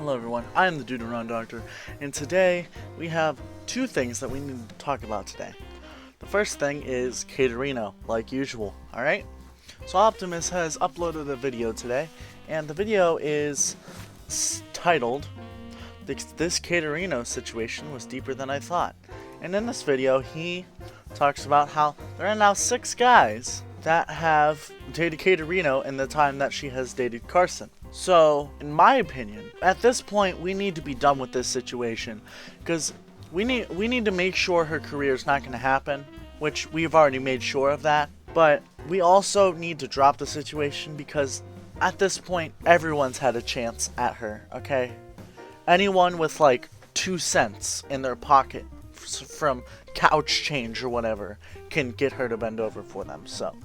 Hello everyone, I am the Dude Around Doctor, and today we have two things that we need to talk about today. The first thing is Katerino, like usual, alright? So Optimus has uploaded a video today, and the video is titled, This Katerino situation was deeper than I thought. And in this video, he talks about how there are now 6 guys that have dated Katerino in the time that she has dated Carson. So, in my opinion, at this point, we need to be done with this situation, because we need to make sure her career is not going to happen, which we've already made sure of that. But we also need to drop the situation because at this point, everyone's had a chance at her. Okay, anyone with like 2 cents in their pocket from couch change or whatever can get her to bend over for them. So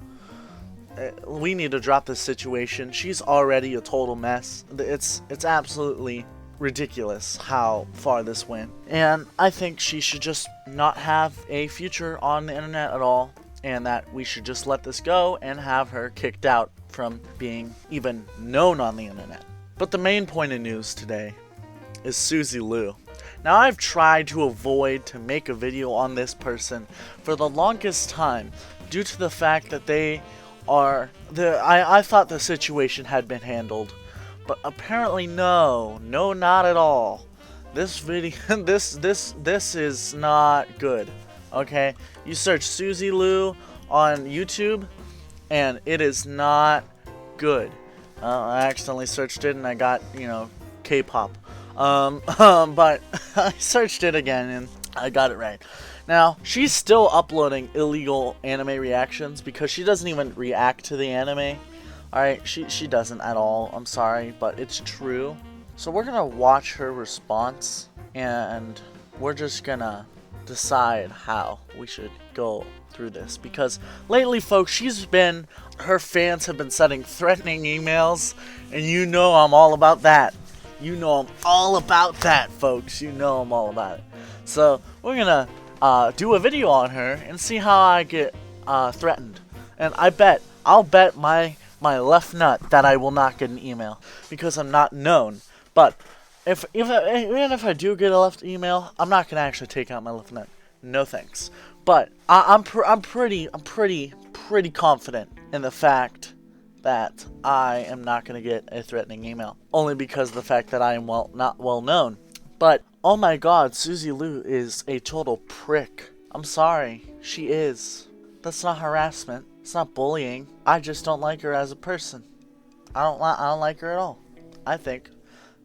we need to drop this situation. She's already a total mess. It's absolutely ridiculous how far this went. And I think she should just not have a future on the internet at all. And that we should just let this go and have her kicked out from being even known on the internet. But the main point of news today is Suzy Lu. Now, I've tried to avoid to make a video on this person for the longest time due to the fact that they are I thought the situation had been handled, but apparently no, not at all. This video this is not good. Okay, you search Suzy Lu on YouTube and it is not good. I accidentally searched it and I got, K-pop. But I searched it again and I got it right. Now, she's still uploading illegal anime reactions because she doesn't even react to the anime. Alright, she doesn't at all. I'm sorry, but it's true. So we're gonna watch her response and we're just gonna decide how we should go through this. Because lately, folks, her fans have been sending threatening emails, and you know I'm all about that. You know I'm all about that, folks. You know I'm all about it. So we're gonna do a video on her and see how I get threatened. And I'll bet my left nut that I will not get an email because I'm not known. But even if I do get a left email, I'm not gonna actually take out my left nut. No thanks. But I'm pretty confident in the fact that I am not gonna get a threatening email, only because of the fact that I am not well known. But oh my God, Suzy Lu is a total prick. I'm sorry, she is. That's not harassment. It's not bullying. I just don't like her as a person. I don't like her at all. I think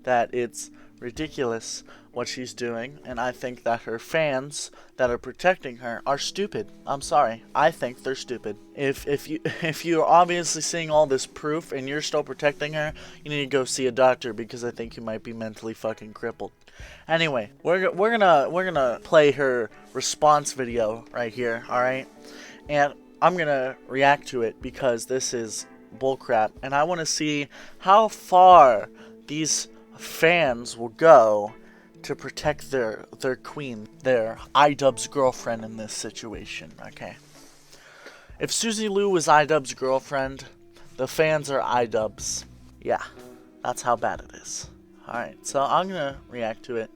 that it's ridiculous what she's doing, and I think that her fans that are protecting her are stupid. I'm sorry. I think they're stupid. If you're obviously seeing all this proof and you're still protecting her, you need to go see a doctor because I think you might be mentally fucking crippled. Anyway, we're gonna play her response video right here, all right? And I'm gonna react to it because this is bullcrap, and I want to see how far these fans will go to protect their queen, their iDubbbz's girlfriend in this situation. Okay, if Suzy Lu was iDubbbz's girlfriend, the fans are iDubbbz's. Yeah, that's how bad it is. Alright, so I'm gonna react to it.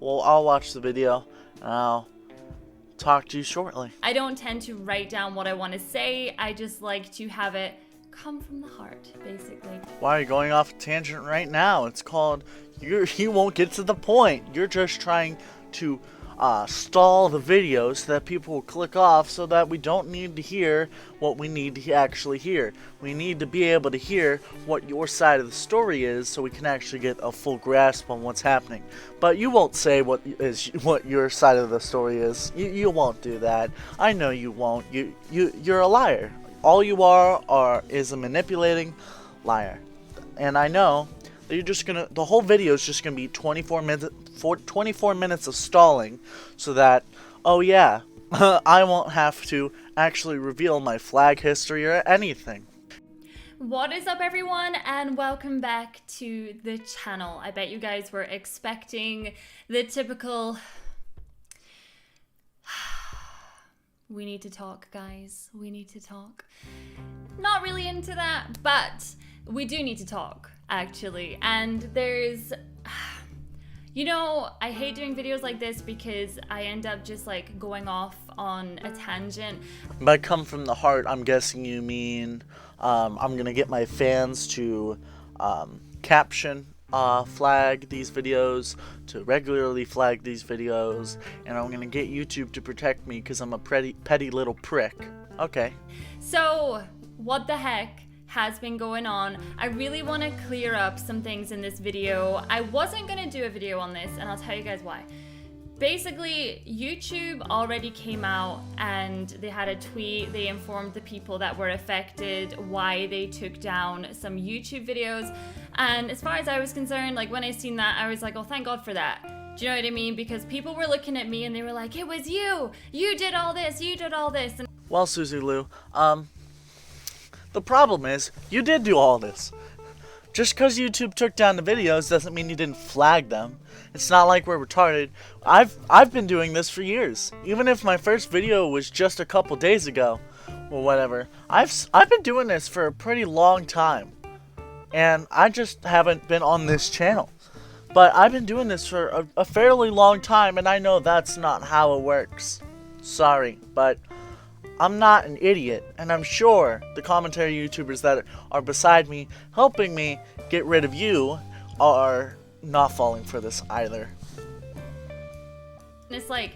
Well, I'll watch the video and I'll talk to you shortly. I don't tend to write down what I want to say. I just like to have it come from the heart, basically. Why are you going off a tangent right now? It's called you won't get to the point. You're just trying to stall the video so that people will click off, so that we don't need to hear what we need to actually hear. We need to be able to hear what your side of the story is so we can actually get a full grasp on what's happening. But you won't say what your side of the story is. You won't do that. I know you won't. You're a liar. All you is a manipulating liar. And I know that you're just gonna, the whole video is just gonna be 24 minutes of stalling, so that, oh yeah, I won't have to actually reveal my flag history or anything. What is up, everyone, and welcome back to the channel. I bet you guys were expecting the typical we need to talk, guys. We need to talk. Not really into that, but we do need to talk, actually. And there's You know, I hate doing videos like this because I end up just like going off on a tangent. By come from the heart, I'm guessing you mean I'm gonna get my fans to caption flag these videos, to regularly flag these videos, and I'm gonna get YouTube to protect me because I'm a petty little prick. Okay. So, what the heck has been going on? I really want to clear up some things in this video. I wasn't going to do a video on this, and I'll tell you guys why. Basically, YouTube already came out and they had a tweet. They informed the people that were affected why they took down some YouTube videos. And as far as I was concerned, like when I seen that, I was like, oh, thank God for that. Do you know what I mean? Because people were looking at me and they were like, it was you. You did all this. You did all this. And well, Suzy Lu, the problem is, you did do all this. Just because YouTube took down the videos doesn't mean you didn't flag them. It's not like we're retarded. I've been doing this for years. Even if my first video was just a couple days ago, or whatever. I've been doing this for a pretty long time. And I just haven't been on this channel. But I've been doing this for a fairly long time, and I know that's not how it works. Sorry, but I'm not an idiot, and I'm sure the commentary YouTubers that are beside me, helping me get rid of you, are not falling for this either. it's like,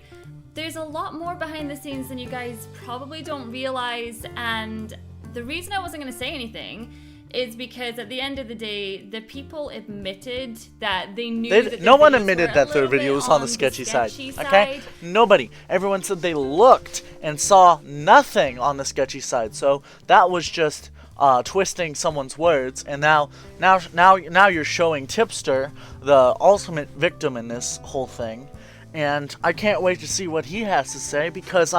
there's a lot more behind the scenes than you guys probably don't realize, and the reason I wasn't going to say anything is because at the end of the day, the people admitted that they knew that no one admitted that their video was on the sketchy side. Okay? Nobody. Everyone said they looked and saw nothing on the sketchy side. So that was just twisting someone's words. And now you're showing Tipster, the ultimate victim in this whole thing. And I can't wait to see what he has to say because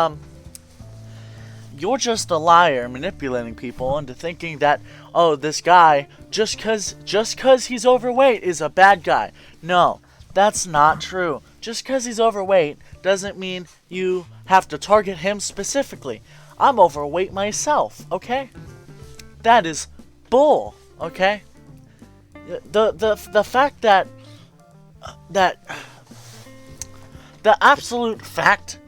you're just a liar manipulating people into thinking that, oh, this guy, just cause he's overweight is a bad guy. No, that's not true. Just cause he's overweight doesn't mean you have to target him specifically. I'm overweight myself, okay? That is bull, okay? The fact that the absolute fact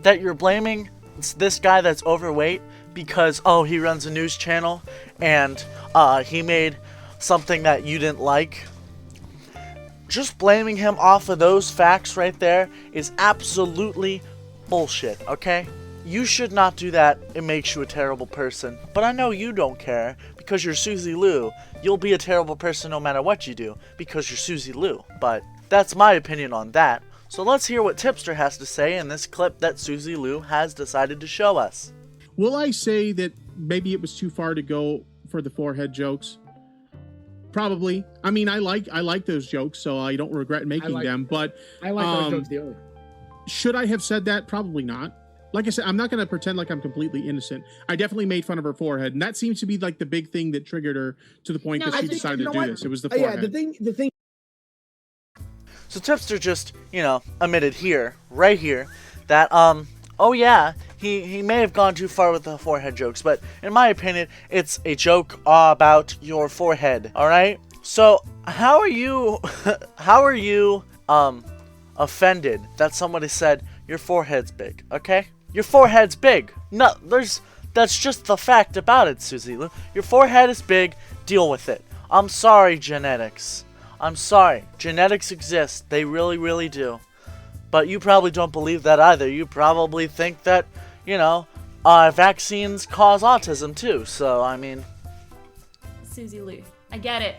that you're blaming this guy that's overweight because, oh, he runs a news channel and he made something that you didn't like. Just blaming him off of those facts right there is absolutely bullshit, okay? You should not do that. It makes you a terrible person. But I know you don't care because you're Suzy Lu. You'll be a terrible person no matter what you do because you're Suzy Lu. But that's my opinion on that. So let's hear what Tipster has to say in this clip that Suzy Lu has decided to show us. Will I say that maybe it was too far to go for the forehead jokes? Probably. I mean, I like those jokes, so I don't regret making them. But I like those jokes the other. Should I have said that? Probably not. Like I said, I'm not going to pretend like I'm completely innocent. I definitely made fun of her forehead, and that seems to be like the big thing that triggered her to the point that she decided to do this. It was the forehead. Yeah, the thing. So Tipster just, admitted right here, that, oh yeah, he may have gone too far with the forehead jokes, but in my opinion, it's a joke about your forehead, alright? So, how are you offended that somebody said your forehead's big, okay? Your forehead's big. No, that's just the fact about it, Suzy Lu. Your forehead is big, deal with it. I'm sorry, genetics. I'm sorry. Genetics exist. They really, really do. But you probably don't believe that either. You probably think that, vaccines cause autism too. So, I mean... Suzy Lu, I get it.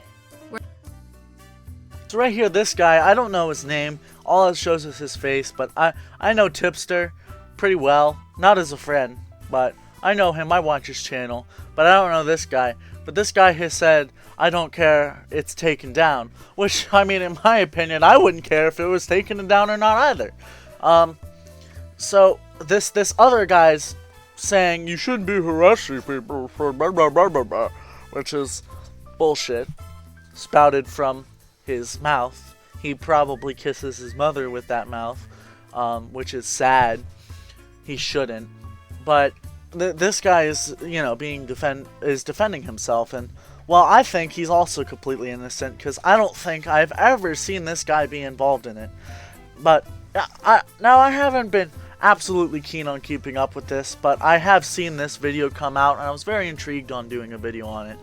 So right here, this guy, I don't know his name. All it shows is his face. But I know Tipster pretty well. Not as a friend, but I know him. I watch his channel. But I don't know this guy. But this guy has said, I don't care, it's taken down. Which, I mean, in my opinion, I wouldn't care if it was taken down or not either. So, this other guy's saying, you shouldn't be harassing people for blah, blah, blah, blah, blah, which is bullshit, spouted from his mouth. He probably kisses his mother with that mouth, which is sad. He shouldn't. But this guy is, defending himself, and Well, I think he's also completely innocent because I don't think I've ever seen this guy be involved in it. But now I haven't been absolutely keen on keeping up with this, but I have seen this video come out and I was very intrigued on doing a video on it.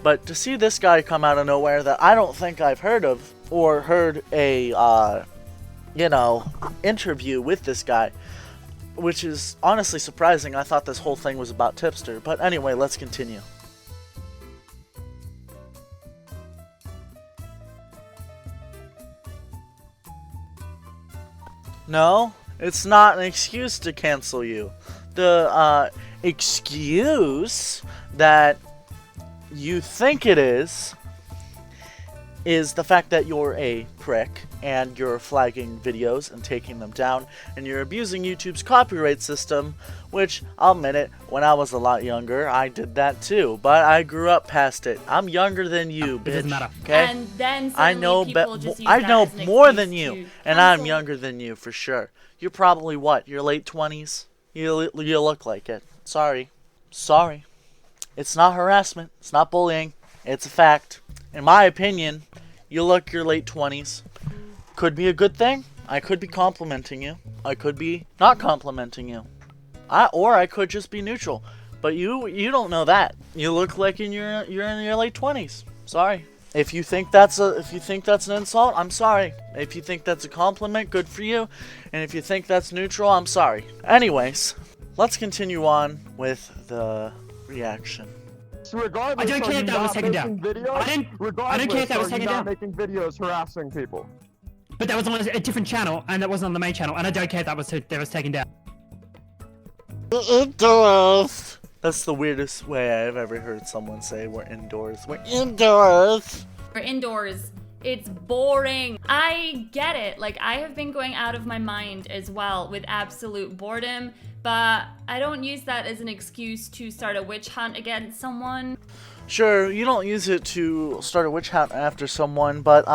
But to see this guy come out of nowhere that I don't think I've heard of or heard a interview with this guy, which is honestly surprising. I thought this whole thing was about Tipster. But anyway, let's continue. No, it's not an excuse to cancel you. The excuse that you think it is the fact that you're a prick and you're flagging videos and taking them down and you're abusing YouTube's copyright system, which I'll admit it, when I was a lot younger I did that too, but I grew up past it. I'm younger than you, bitch. It doesn't matter. Okay? And then I know I know more than you, and I'm younger than you for sure. You're probably what? Your late 20s? You look like it. Sorry. It's not harassment. It's not bullying. It's a fact. In my opinion, you look your late 20s. Could be a good thing. I could be complimenting you. I could be not complimenting you. Or I could just be neutral. But you don't know that. You look like you're in your late 20s. Sorry. If you think that's an insult, I'm sorry. If you think that's a compliment, good for you. And if you think that's neutral, I'm sorry. Anyways, let's continue on with the reaction. I don't care if that was taken down. I don't care if that was taken down. Making videos harassing people. But that was on a different channel, and that wasn't on the main channel, and I don't care if that was taken down. Indoors. That's the weirdest way I've ever heard someone say we're indoors. We're indoors. We're indoors. It's boring. I get it. Like, I have been going out of my mind as well with absolute boredom, but I don't use that as an excuse to start a witch hunt against someone. Sure, you don't use it to start a witch hunt after someone, but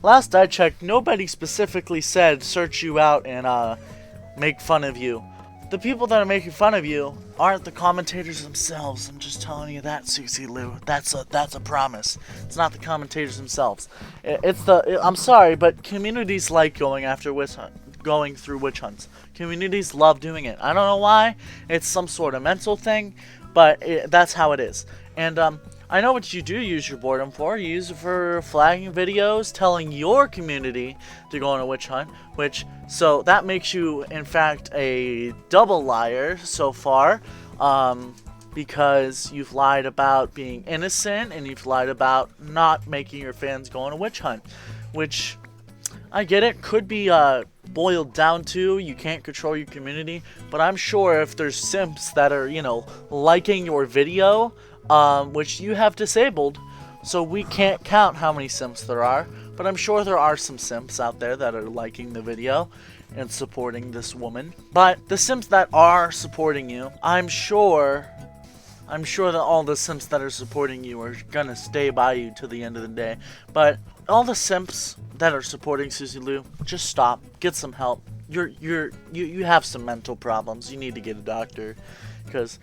last I checked, nobody specifically said search you out and make fun of you. The people that are making fun of you aren't the commentators themselves. I'm just telling you that, Suzy Lu. That's a promise. It's not the commentators themselves. I'm sorry, but communities like going through witch hunts. Communities love doing it. I don't know why. It's some sort of mental thing, but that's how it is. And I know what you do use your boredom for. You use it for flagging videos, telling your community to go on a witch hunt, so that makes you, in fact, a double liar so far, because you've lied about being innocent and you've lied about not making your fans go on a witch hunt, which, I get it, could be boiled down to you can't control your community, but I'm sure if there's simps that are, liking your video, which you have disabled, so we can't count how many simps there are, but I'm sure there are some simps out there that are liking the video and supporting this woman. But the simps that are supporting you, I'm sure that all the simps that are supporting you are gonna stay by you to the end of the day. But all the simps that are supporting Suzy Lu, just stop, get some help. You have some mental problems. You need to get a doctor, because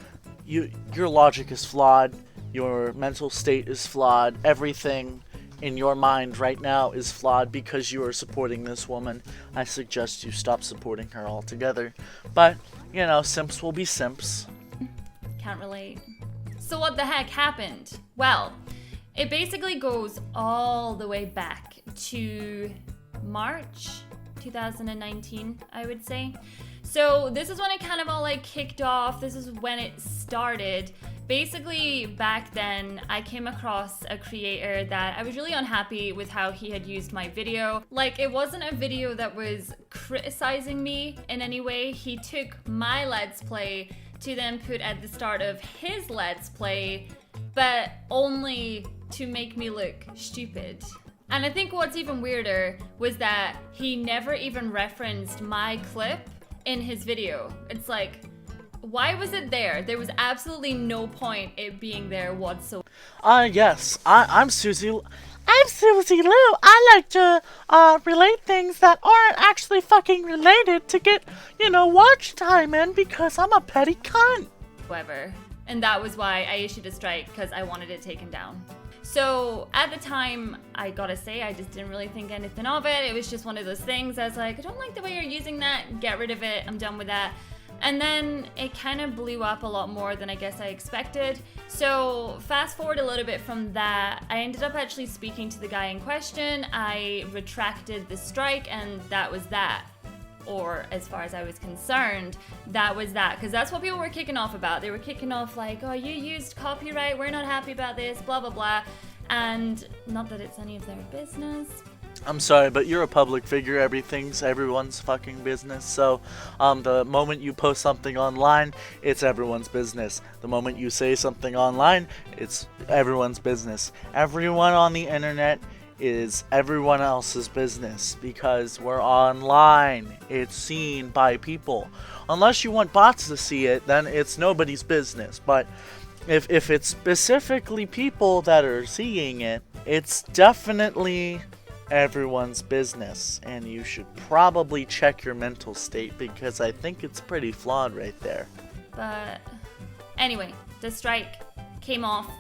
your logic is flawed, your mental state is flawed, everything in your mind right now is flawed because you are supporting this woman. I suggest you stop supporting her altogether. But, simps will be simps. Can't relate. So what the heck happened? Well, it basically goes all the way back to March 2019, I would say. So this is when it kind of all kicked off. This is when it started. Basically, back then, I came across a creator that I was really unhappy with how he had used my video. It wasn't a video that was criticizing me in any way. He took my Let's Play to then put at the start of his Let's Play, but only to make me look stupid. And I think what's even weirder was that he never even referenced my clip in his video. It's like, why was it there? There was absolutely no point it being there whatsoever. Yes, I'm Suzy. I'm Suzy Lu. I like to relate things that aren't actually fucking related to get, watch time in, because I'm a petty cunt. And that was why I issued a strike, because I wanted it taken down. So at the time, I gotta say, I just didn't really think anything of it. It was just one of those things. I was like, I don't like the way you're using that. Get rid of it. I'm done with that. And then it kind of blew up a lot more than I guess I expected. So fast forward a little bit from that, I ended up actually speaking to the guy in question. I retracted the strike, and that was that. Or as far as I was concerned, that was that. Because that's what people were kicking off about. They were kicking off like, oh, you used copyright, we're not happy about this, blah, blah, blah. And not that it's any of their business. I'm sorry, but you're a public figure. Everything's everyone's fucking business. So, the moment you post something online, it's everyone's business. The moment you say something online, it's everyone's business. Everyone on the internet is everyone else's business because we're online. It's seen by people. Unless you want bots to see it, then it's nobody's business. But if it's specifically people that are seeing it, it's definitely everyone's business, and you should probably check your mental state because I think it's pretty flawed right there. But anyway, the strike came off.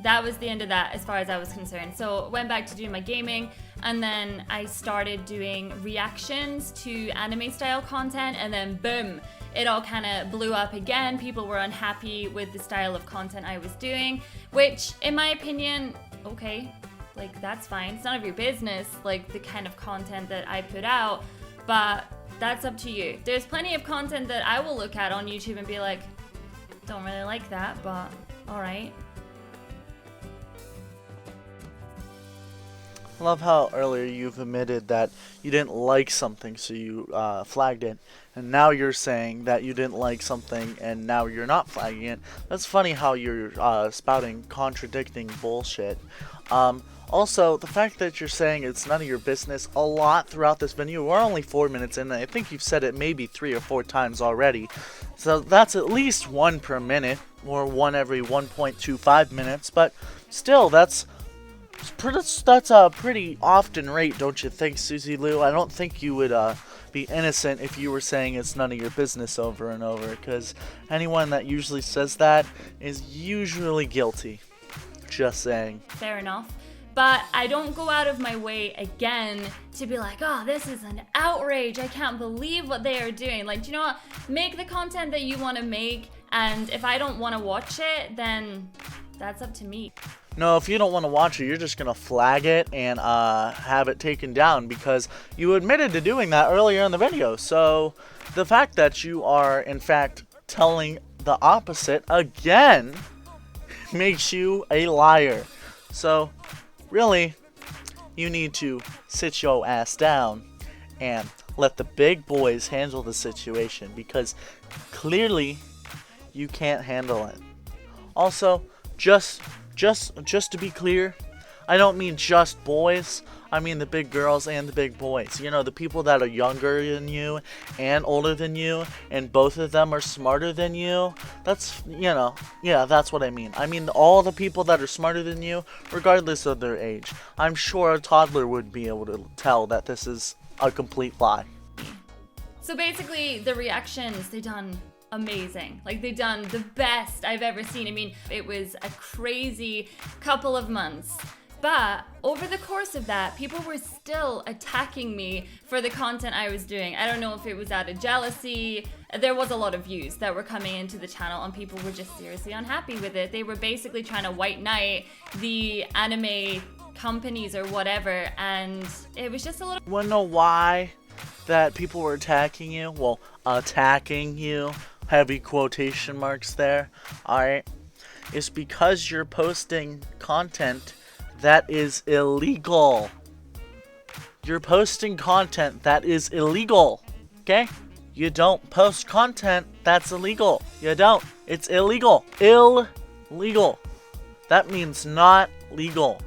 That was the end of that as far as I was concerned. So went back to doing my gaming, and then I started doing reactions to anime style content, and then boom, it all kind of blew up again. People were unhappy with the style of content I was doing, which in my opinion, okay, like that's fine. It's none of your business, like the kind of content that I put out, but that's up to you. There's plenty of content that I will look at on YouTube and be like, don't really like that, but all right. I love how earlier you've admitted that you didn't like something, so you flagged it, and now you're saying that you didn't like something and now you're not flagging it. That's funny how you're spouting contradicting bullshit. Also, the fact that you're saying it's none of your business a lot throughout this video, we're only 4 minutes in, and I think you've said it maybe 3 or 4 times already. So that's at least 1 per minute, or 1 every 1.25 minutes, but still, that's a pretty often rate, don't you think, Suzy Lu? I don't think you would be innocent if you were saying it's none of your business over and over, because anyone that usually says that is usually guilty. Just saying. Fair enough. But I don't go out of my way again to be like, oh, this is an outrage. I can't believe what they are doing. Like, do you know what? Make the content that you want to make, and if I don't want to watch it, then that's up to me. No, if you don't want to watch it, you're just going to flag it and have it taken down because you admitted to doing that earlier in the video. So the fact that you are, in fact, telling the opposite again makes you a liar. So really, you need to sit your ass down and let the big boys handle the situation because clearly you can't handle it. Also, just to be clear, I don't mean just boys. I mean the big girls and the big boys. You know, the people that are younger than you and older than you, and both of them are smarter than you. That's, you know, yeah, that's what I mean. I mean all the people that are smarter than you, regardless of their age. I'm sure a toddler would be able to tell that this is a complete lie. So basically, the reactions, they done amazing. Like, they done the best I've ever seen. I mean, it was a crazy couple of months. But over the course of that, people were still attacking me for the content I was doing. I don't know if it was out of jealousy. There was a lot of views that were coming into the channel and people were just seriously unhappy with it. They were basically trying to white knight the anime companies or whatever, and it was just a little... Wanna know why that people were attacking you? Well, attacking you, heavy quotation marks there, alright? It's because you're posting content that is illegal. You're posting content that is illegal, okay? You don't post content that's illegal. You don't. It's illegal. Illegal. That means not legal.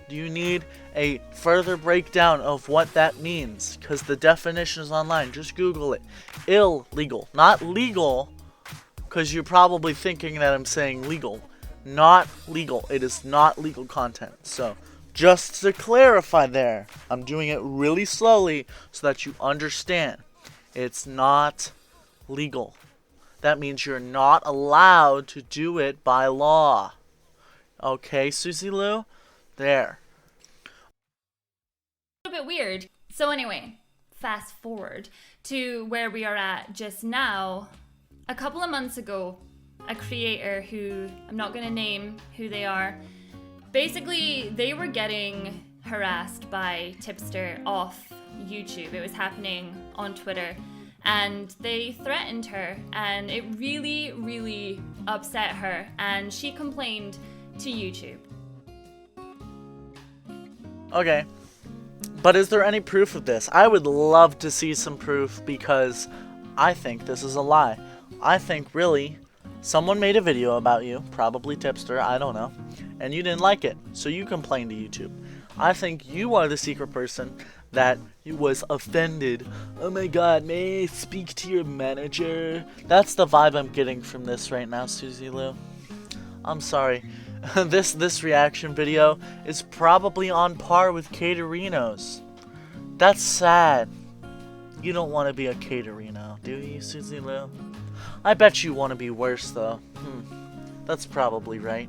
Do you need a further breakdown of what that means? Because the definition is online. Just Google it. Illegal. Not legal, because you're probably thinking that I'm saying legal. Not legal. It is not legal content. So, just to clarify there, I'm doing it really slowly so that you understand. It's not legal. That means you're not allowed to do it by law. Okay, Suzy Lu? There. A little bit weird. So anyway, fast forward to where we are at just now. A couple of months ago, a creator who I'm not going to name who they are, basically they were getting harassed by Tipster off YouTube. It was happening on Twitter, and they threatened her, and it really, really upset her, and she complained to YouTube. Okay. But is there any proof of this? I would love to see some proof, because I think this is a lie. I think really someone made a video about you, probably Tipster, I don't know, and you didn't like it, so you complained to YouTube. I think you are the secret person that was offended. Oh my god, may I speak to your manager? That's the vibe I'm getting from this right now, Suzy Lu. I'm sorry. This reaction video is probably on par with Katerino's. That's sad. You don't want to be a Katerino, do you, Suzy Lu? I bet you want to be worse, though. That's probably right.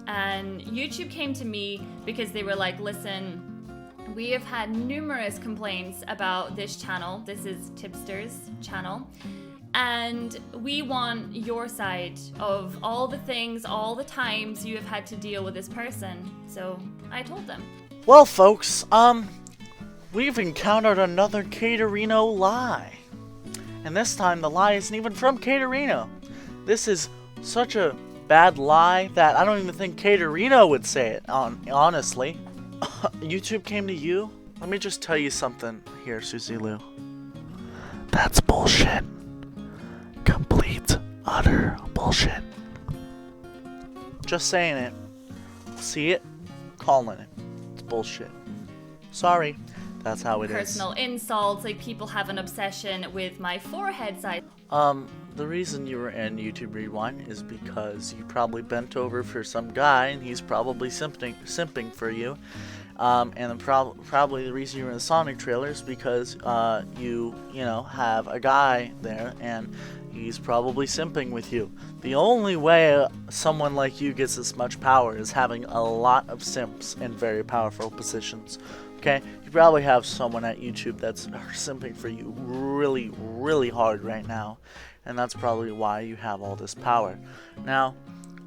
And YouTube came to me because they were like, listen, we have had numerous complaints about this channel. This is Tipster's channel. And we want your side of all the things, all the times you have had to deal with this person. So I told them. Well, folks, we've encountered another Katerino lie. And this time the lie isn't even from Katerino. This is such a bad lie that I don't even think Katerino would say it, honestly. YouTube came to you? Let me just tell you something here, Suzy Lu. That's bullshit. Complete, utter bullshit. Just saying it. See it? Calling it. It's bullshit. Sorry. That's how it is. Personal insults, like people have an obsession with my forehead size. The reason you were in YouTube Rewind is because you probably bent over for some guy and he's probably simping for you. And then probably the reason you were in the Sonic trailer is because you know, have a guy there and he's probably simping with you. The only way someone like you gets this much power is having a lot of simps in very powerful positions. Okay? You probably have someone at YouTube that's simping for you really, really hard right now. And that's probably why you have all this power. Now,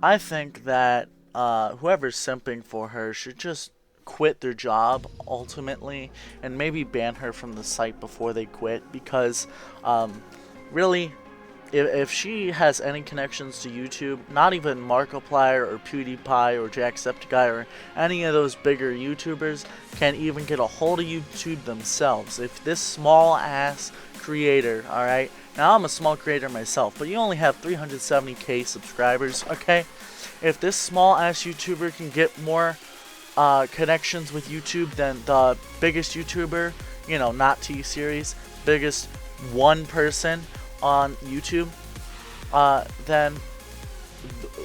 I think that whoever's simping for her should just quit their job ultimately and maybe ban her from the site before they quit, because really, if she has any connections to YouTube, not even Markiplier or PewDiePie or Jacksepticeye or any of those bigger YouTubers can even get a hold of YouTube themselves. If this small ass creator, alright, now I'm a small creator myself, but you only have 370k subscribers, okay? If this small ass YouTuber can get more connections with YouTube than the biggest YouTuber, you know, not T-Series, biggest one person on YouTube, then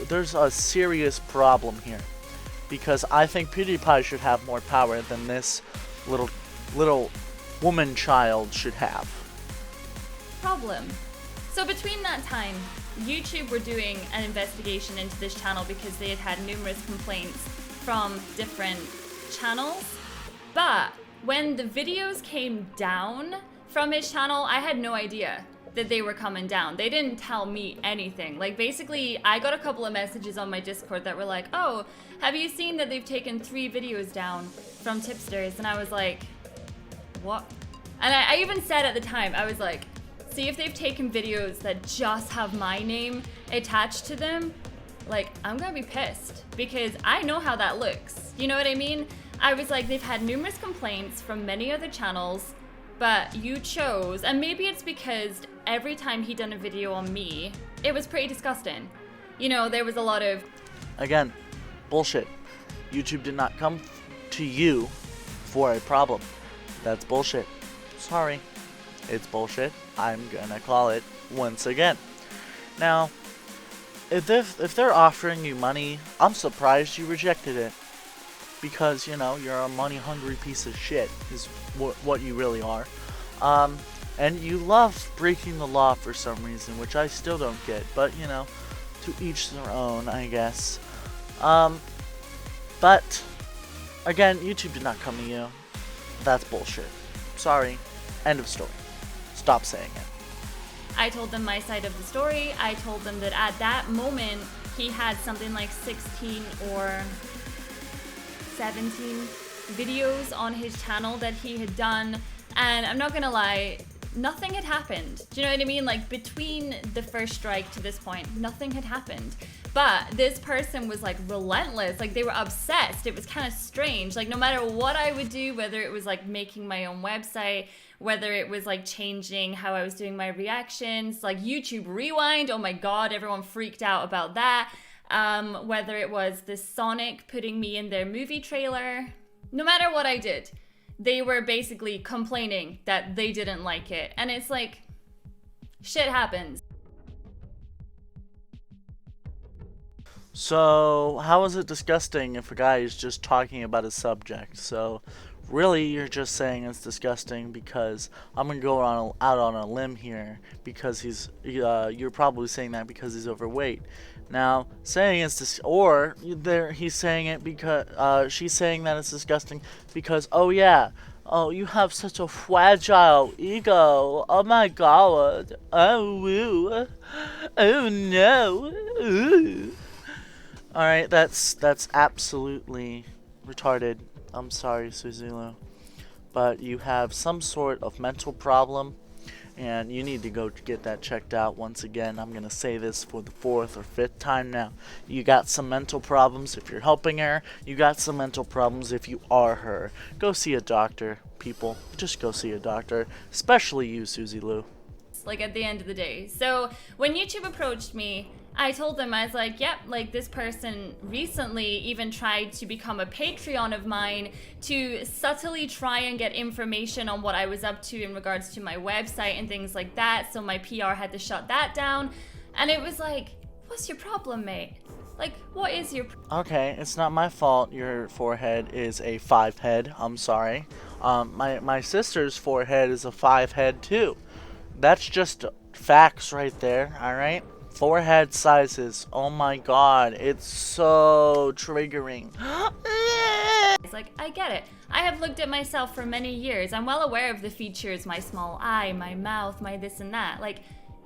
there's a serious problem here, because I think PewDiePie should have more power than this little woman child should have. Problem. So between that time, YouTube were doing an investigation into this channel because they had had numerous complaints from different channels. But when the videos came down from his channel, I had no idea that they were coming down. They didn't tell me anything. Like, basically, I got a couple of messages on my Discord that were like, oh, have you seen that they've taken 3 videos down from Tipsters? And I was like, what? And I even said at the time, I was like, see if they've taken videos that just have my name attached to them, like, I'm gonna be pissed, because I know how that looks. You know what I mean? I was like, they've had numerous complaints from many other channels, but you chose, and maybe it's because every time he done a video on me, it was pretty disgusting. You know, there was a lot of... Again, bullshit. YouTube did not come to you for a problem. That's bullshit. Sorry. It's bullshit. I'm gonna call it once again. Now, if they're offering you money, I'm surprised you rejected it. Because, you know, you're a money-hungry piece of shit, is what you really are. And you love breaking the law for some reason, which I still don't get. But, you know, to each their own, I guess. But again, YouTube did not come to you. That's bullshit. Sorry. End of story. Stop saying it. I told them my side of the story. I told them that at that moment, he had something like 16 or 17 videos on his channel that he had done. And I'm not gonna lie, nothing had happened. Do you know what I mean? Like, between the first strike to this point, nothing had happened. But this person was like relentless. Like, they were obsessed. It was kind of strange. Like, no matter what I would do, whether it was like making my own website, whether it was like changing how I was doing my reactions, like YouTube Rewind, oh my god, everyone freaked out about that. Whether it was the Sonic putting me in their movie trailer, no matter what I did, they were basically complaining that they didn't like it. And it's like, shit happens. So, how is it disgusting if a guy is just talking about a subject? So, really, you're just saying it's disgusting because I'm gonna go out on a limb here because you're probably saying that because he's overweight. Now, saying it's he's saying it because she's saying that it's disgusting because, oh yeah, oh, you have such a fragile ego. Oh my god. Oh woo. Oh no. Ooh. Alright, that's absolutely retarded. I'm sorry, Suzy Lu. But you have some sort of mental problem, and you need to go get that checked out. Once again, I'm going to say this for the 4th or 5th time now. You got some mental problems if you're helping her. You got some mental problems if you are her. Go see a doctor, people. Just go see a doctor. Especially you, Suzy Lu. Like, at the end of the day. So when YouTube approached me, I told them, I was like, yep, like, this person recently even tried to become a Patreon of mine to subtly try and get information on what I was up to in regards to my website and things like that. So my PR had to shut that down. And it was like, what's your problem, mate? Like, what is your... Okay, it's not my fault your forehead is a 5 head. I'm sorry. My sister's forehead is a 5 head too. That's just facts right there, alright? Forehead sizes. Oh my god, it's so triggering. It's like, I get it. I have looked at myself for many years. I'm well aware of the features, my small eye, my mouth, my this and that. Like,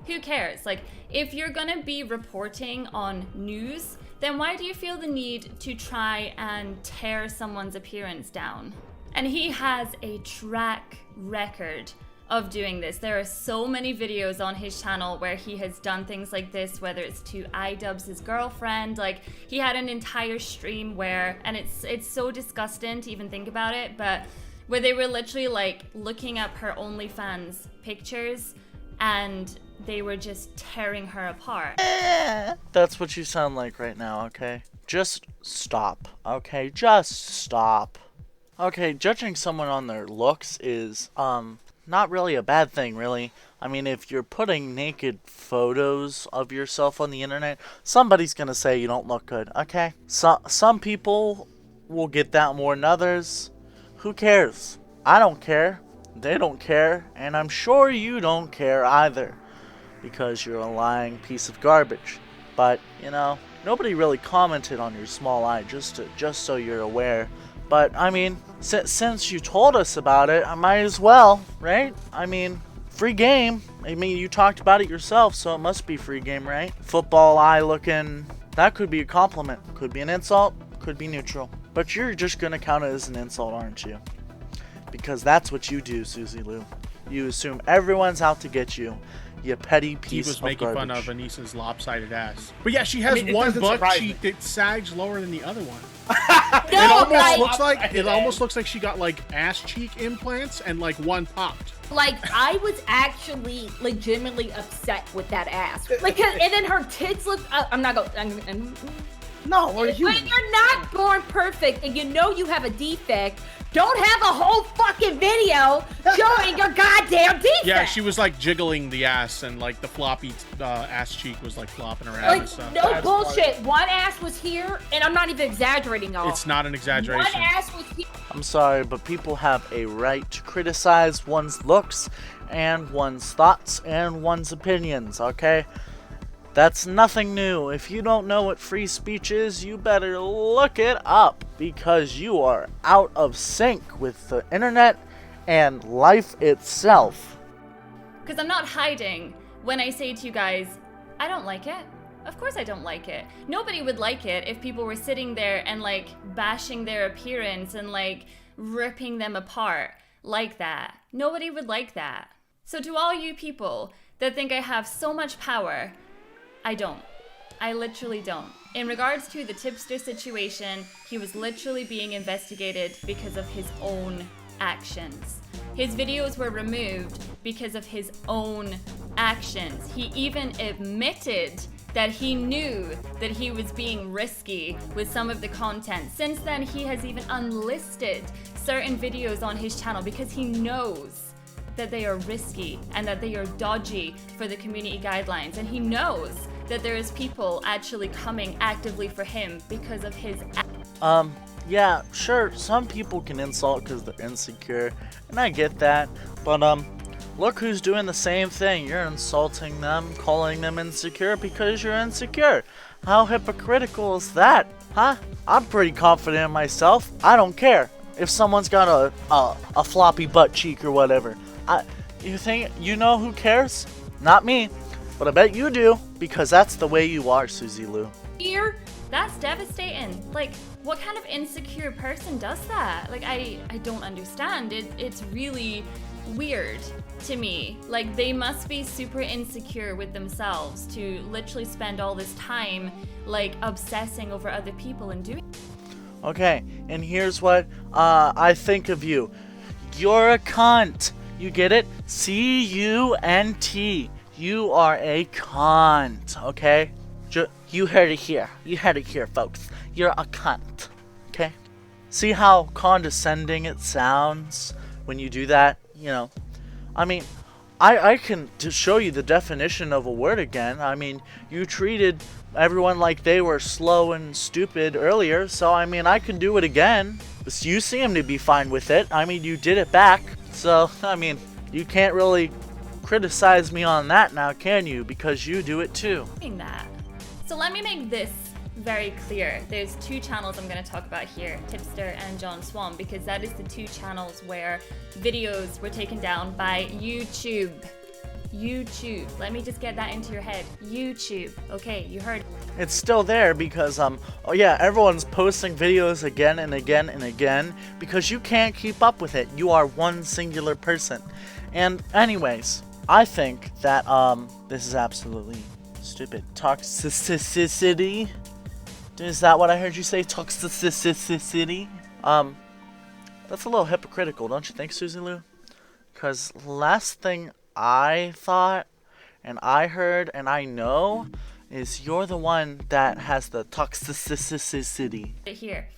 who cares? Like, if you're gonna be reporting on news, then why do you feel the need to try and tear someone's appearance down? And he has a track record of doing this. There are so many videos on his channel where he has done things like this, whether it's to iDubbbz his girlfriend. Like, he had an entire stream where, and it's so disgusting to even think about it, but where they were literally like looking up her OnlyFans pictures and they were just tearing her apart. That's what you sound like right now, okay? Just stop, okay? Just stop. Okay, judging someone on their looks is, not really a bad thing, really. I mean, if you're putting naked photos of yourself on the internet, somebody's gonna say you don't look good, okay? Some people will get that more than others. Who cares? I don't care. They don't care. And I'm sure you don't care either. Because you're a lying piece of garbage. But, you know, nobody really commented on your small eye, just so you're aware. But, I mean, since you told us about it, I might as well, right? I mean, free game. I mean, you talked about it yourself, so it must be free game, right? Football eye looking. That could be a compliment. Could be an insult. Could be neutral. But you're just going to count it as an insult, aren't you? Because that's what you do, Suzy Lu. You assume everyone's out to get you. You petty piece of garbage. He was making fun of Anissa's lopsided ass. But yeah, she has one butt cheek that sags lower than the other one. It almost looks like she got like ass cheek implants and like one popped. Like, I was actually legitimately upset with that ass. Like, and then her tits look. I'm not going. No, we're when human. you're not born perfect and you know you have a defect, don't have a whole fucking video showing your goddamn defect. Yeah, she was like jiggling the ass and like the floppy ass cheek was like flopping around and stuff. No That's bullshit. Funny. One ass was here, and I'm not even exaggerating, y'all. It's not an exaggeration. One ass was here. I'm sorry, but people have a right to criticize one's looks and one's thoughts and one's opinions, okay? That's nothing new. If you don't know what free speech is, you better look it up, because you are out of sync with the internet and life itself. Because I'm not hiding when I say to you guys, I don't like it. Of course I don't like it. Nobody would like it if people were sitting there and like bashing their appearance and like ripping them apart like that. Nobody would like that. So to all you people that think I have so much power, I don't. I literally don't. In regards to the tipster situation, he was literally being investigated because of his own actions. His videos were removed because of his own actions. He even admitted that he knew that he was being risky with some of the content. Since then, he has even unlisted certain videos on his channel because he knows that they are risky and that they are dodgy for the community guidelines. And he knows that there is people actually coming actively for him because of his yeah, sure, some people can insult because they're insecure, and I get that, but look who's doing the same thing. You're insulting them, calling them insecure because you're insecure. How hypocritical is that, huh? I'm pretty confident in myself. I don't care if someone's got a floppy butt cheek or whatever. You think you know who cares? Not me, but I bet you do, because that's the way you are, Suzy Lu. Here. That's devastating. Like, what kind of insecure person does that? Like, I don't understand. It's really weird to me. Like, they must be super insecure with themselves to literally spend all this time, like, obsessing over other people and doing. Okay, and here's what I think of you. You're a cunt. You get it? C-U-N-T. You are a cunt, okay? You heard it here. You heard it here, folks. You're a cunt, okay? See how condescending it sounds when you do that? You know, I mean, I can show you the definition of a word again. I mean, you treated everyone like they were slow and stupid earlier, so I mean, I can do it again. You seem to be fine with it. I mean, you did it back, so I mean, you can't really criticize me on that now, can you? Because you do it too. That. So let me make this very clear. There's two channels I'm going to talk about here, Tipster and John Swan, because that is the two channels where videos were taken down by YouTube. YouTube. Let me just get that into your head. YouTube. Okay, you heard. It's still there because, oh yeah, everyone's posting videos again and again and again because you can't keep up with it. You are one singular person. And anyways, I think that, this is absolutely stupid. Toxicity? Is that what I heard you say? Toxicity? That's a little hypocritical, don't you think, Suzy Lu? Because last thing I thought, and I heard, and I know, is you're the one that has the toxicity. Here.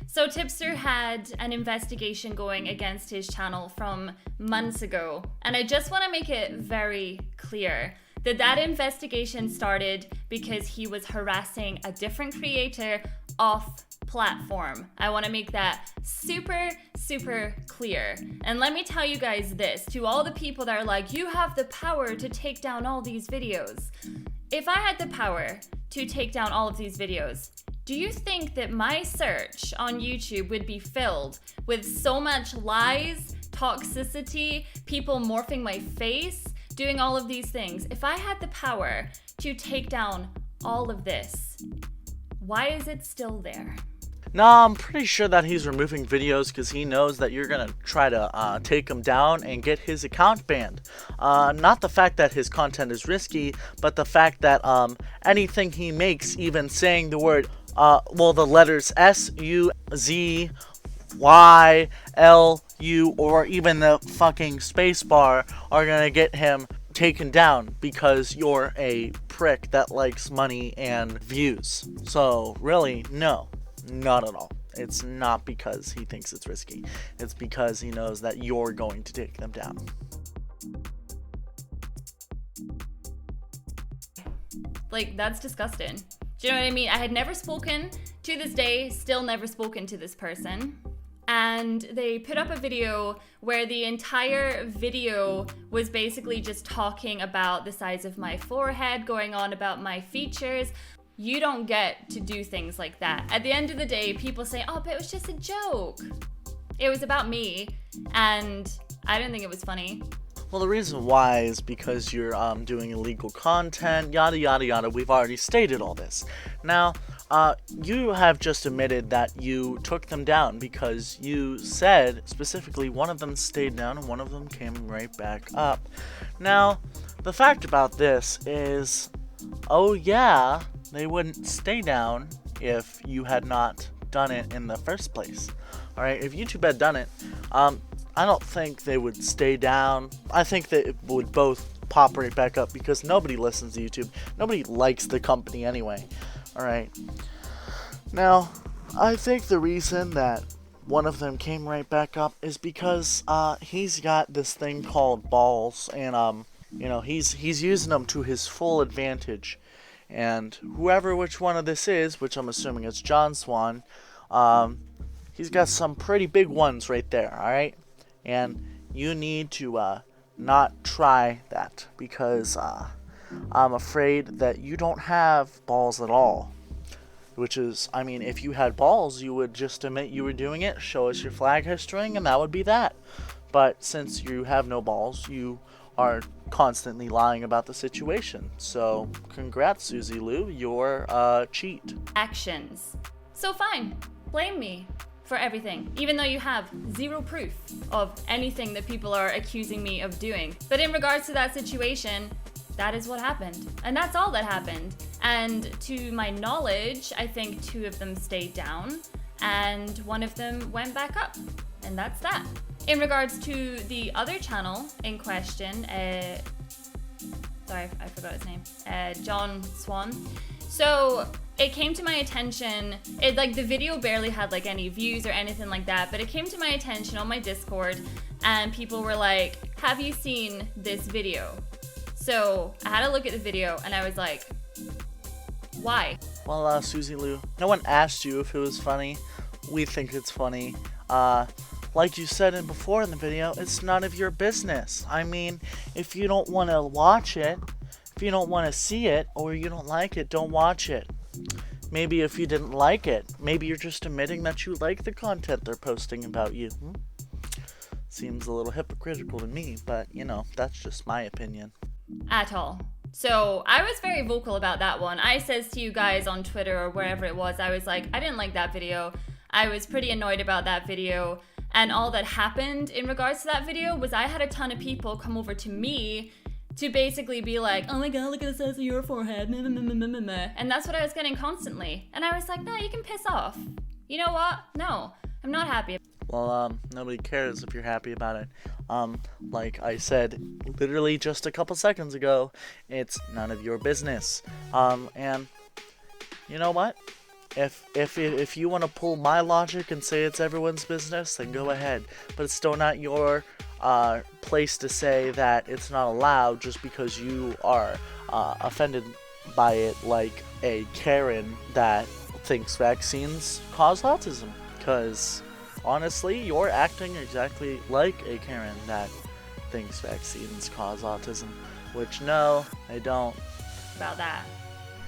So Tipster had an investigation going against his channel from months ago, and I just want to make it very clear that that investigation started because he was harassing a different creator off platform. I want to make that super, super clear. And let me tell you guys this, to all the people that are like, you have the power to take down all these videos. If I had the power to take down all of these videos, do you think that my search on YouTube would be filled with so much lies, toxicity, people morphing my face, doing all of these things? If I had the power to take down all of this, why is it still there? No, I'm pretty sure that he's removing videos because he knows that you're gonna try to take him down and get his account banned. Not the fact that his content is risky, but the fact that anything he makes, even saying the word, well, the letters S-U-Z-Y-L-U, or even the fucking space bar, are gonna get him taken down because you're a prick that likes money and views. So really, no. Not at all. It's not because he thinks it's risky. It's because he knows that you're going to take them down. Like, that's disgusting. Do you know what I mean? I had never spoken to this day, still never spoken to this person. and they put up a video where the entire video was basically just talking about the size of my forehead, going on about my features. You don't get to do things like that. At the end of the day, people say, oh, but it was just a joke. It was about me, and I didn't think it was funny. Well, the reason why is because you're doing illegal content, yada yada yada. We've already stated all this. Now, you have just admitted that you took them down because you said specifically one of them stayed down and one of them came right back up. Now, the fact about this is, oh yeah, they wouldn't stay down if you had not done it in the first place. Alright, if YouTube had done it, I don't think they would stay down. I think that it would both pop right back up because nobody listens to YouTube. Nobody likes the company anyway. Alright. Now, I think the reason that one of them came right back up is because he's got this thing called balls, and you know, he's using them to his full advantage. And which one of this is, which I'm assuming it's John Swan, he's got some pretty big ones right there, alright? And you need to not try that because I'm afraid that you don't have balls at all. Which is, I mean, if you had balls, you would just admit you were doing it, show us your flag history, and that would be that. But since you have no balls, you are constantly lying about the situation. So, congrats, Suzy Lu, you're cheat. Actions. So fine, blame me for everything, even though you have zero proof of anything that people are accusing me of doing. But in regards to that situation, that is what happened. And that's all that happened. And to my knowledge, I think 2 of them stayed down and 1 of them went back up. And that's that. In regards to the other channel in question, sorry, I forgot his name, John Swan. So it came to my attention, the video barely had like any views or anything like that, but it came to my attention on my Discord and people were like, have you seen this video? So I had a look at the video and I was like, why? Well, Suzy Lu, no one asked you if it was funny. We think it's funny. Like you said before in the video, it's none of your business. I mean, if you don't want to watch it, if you don't want to see it, or you don't like it, don't watch it. Maybe if you didn't like it, maybe you're just admitting that you like the content they're posting about you. Seems a little hypocritical to me, but, you know, that's just my opinion. At all. So I was very vocal about that one. I says to you guys on Twitter or wherever it was, I was like, I didn't like that video. I was pretty annoyed about that video. And all that happened in regards to that video was I had a ton of people come over to me to basically be like, oh my god, look at the size of your forehead. And that's what I was getting constantly. And I was like, no, you can piss off. You know what? No, I'm not happy. Well, nobody cares if you're happy about it. Like I said literally just a couple seconds ago, it's none of your business. And you know what? If you want to pull my logic and say it's everyone's business, then go ahead. But it's still not your place to say that it's not allowed just because you are offended by it, like a Karen that thinks vaccines cause autism. Because honestly, you're acting exactly like a Karen that thinks vaccines cause autism. Which, no, they don't. About that.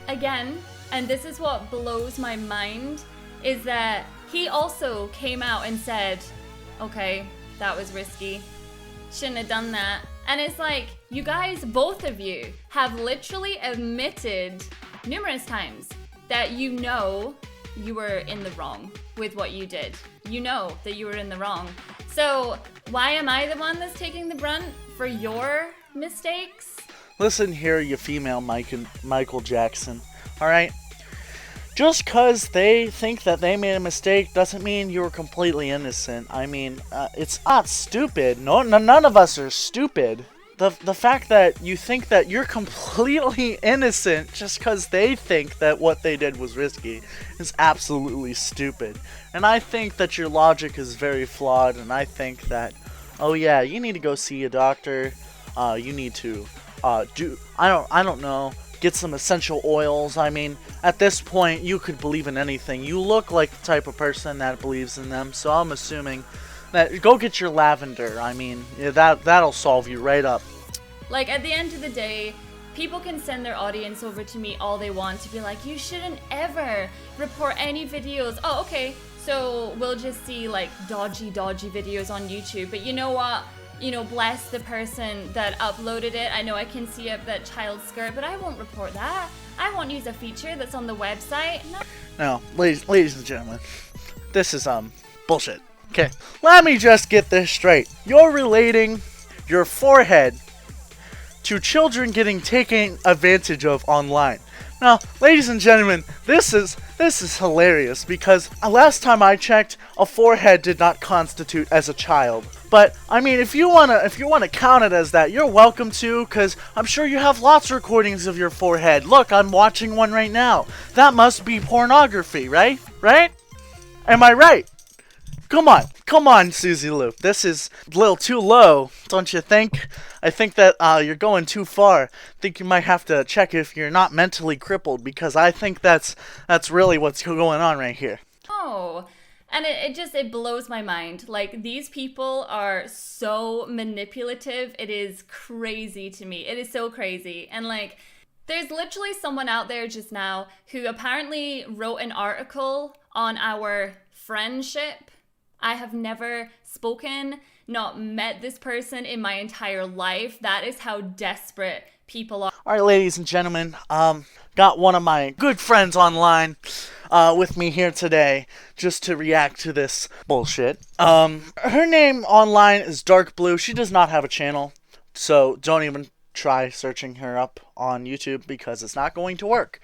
Again, and this is what blows my mind, is that he also came out and said, okay, that was risky. Shouldn't have done that. And it's like, you guys, both of you, have literally admitted numerous times that you know you were in the wrong with what you did. You know that you were in the wrong. So why am I the one that's taking the brunt for your mistakes? Listen here, you female Michael Jackson. Alright? Just because they think that they made a mistake doesn't mean you're completely innocent. I mean, it's not stupid. None of us are stupid. The fact that you think that you're completely innocent just because they think that what they did was risky is absolutely stupid. And I think that your logic is very flawed, and I think that, oh yeah, you need to go see a doctor. You need to I don't know, get some essential oils. I mean, at this point, you could believe in anything. You look like the type of person that believes in them, so I'm assuming that go get your lavender. I mean, yeah, that'll solve you right up. Like, at the end of the day, people can send their audience over to me all they want to be like, you shouldn't ever report any videos. Oh, okay, so we'll just see like dodgy videos on YouTube. But you know what? You know, bless the person that uploaded it. I know I can see up that child skirt, but I won't report that. I won't use a feature that's on the website. No. Now, ladies and gentlemen, this is bullshit. Okay, let me just get this straight. You're relating your forehead to children getting taken advantage of online. Now, ladies and gentlemen, this is hilarious because last time I checked, a forehead did not constitute as a child. But I mean, if you wanna count it as that, you're welcome to, cause I'm sure you have lots of recordings of your forehead. Look, I'm watching one right now. That must be pornography, right? Right? Am I right? Come on, Suzy Lu. This is a little too low, don't you think? I think that you're going too far. I think you might have to check if you're not mentally crippled, because I think that's really what's going on right here. Oh, and it blows my mind. Like, these people are so manipulative. It is crazy to me. It is so crazy. And like, there's literally someone out there just now who apparently wrote an article on our friendship. I have never spoken, not met this person in my entire life. That is how desperate people are. Alright, ladies and gentlemen, got one of my good friends online with me here today just to react to this bullshit. Her name online is Dark Blue. She does not have a channel, so don't even try searching her up on YouTube because it's not going to work.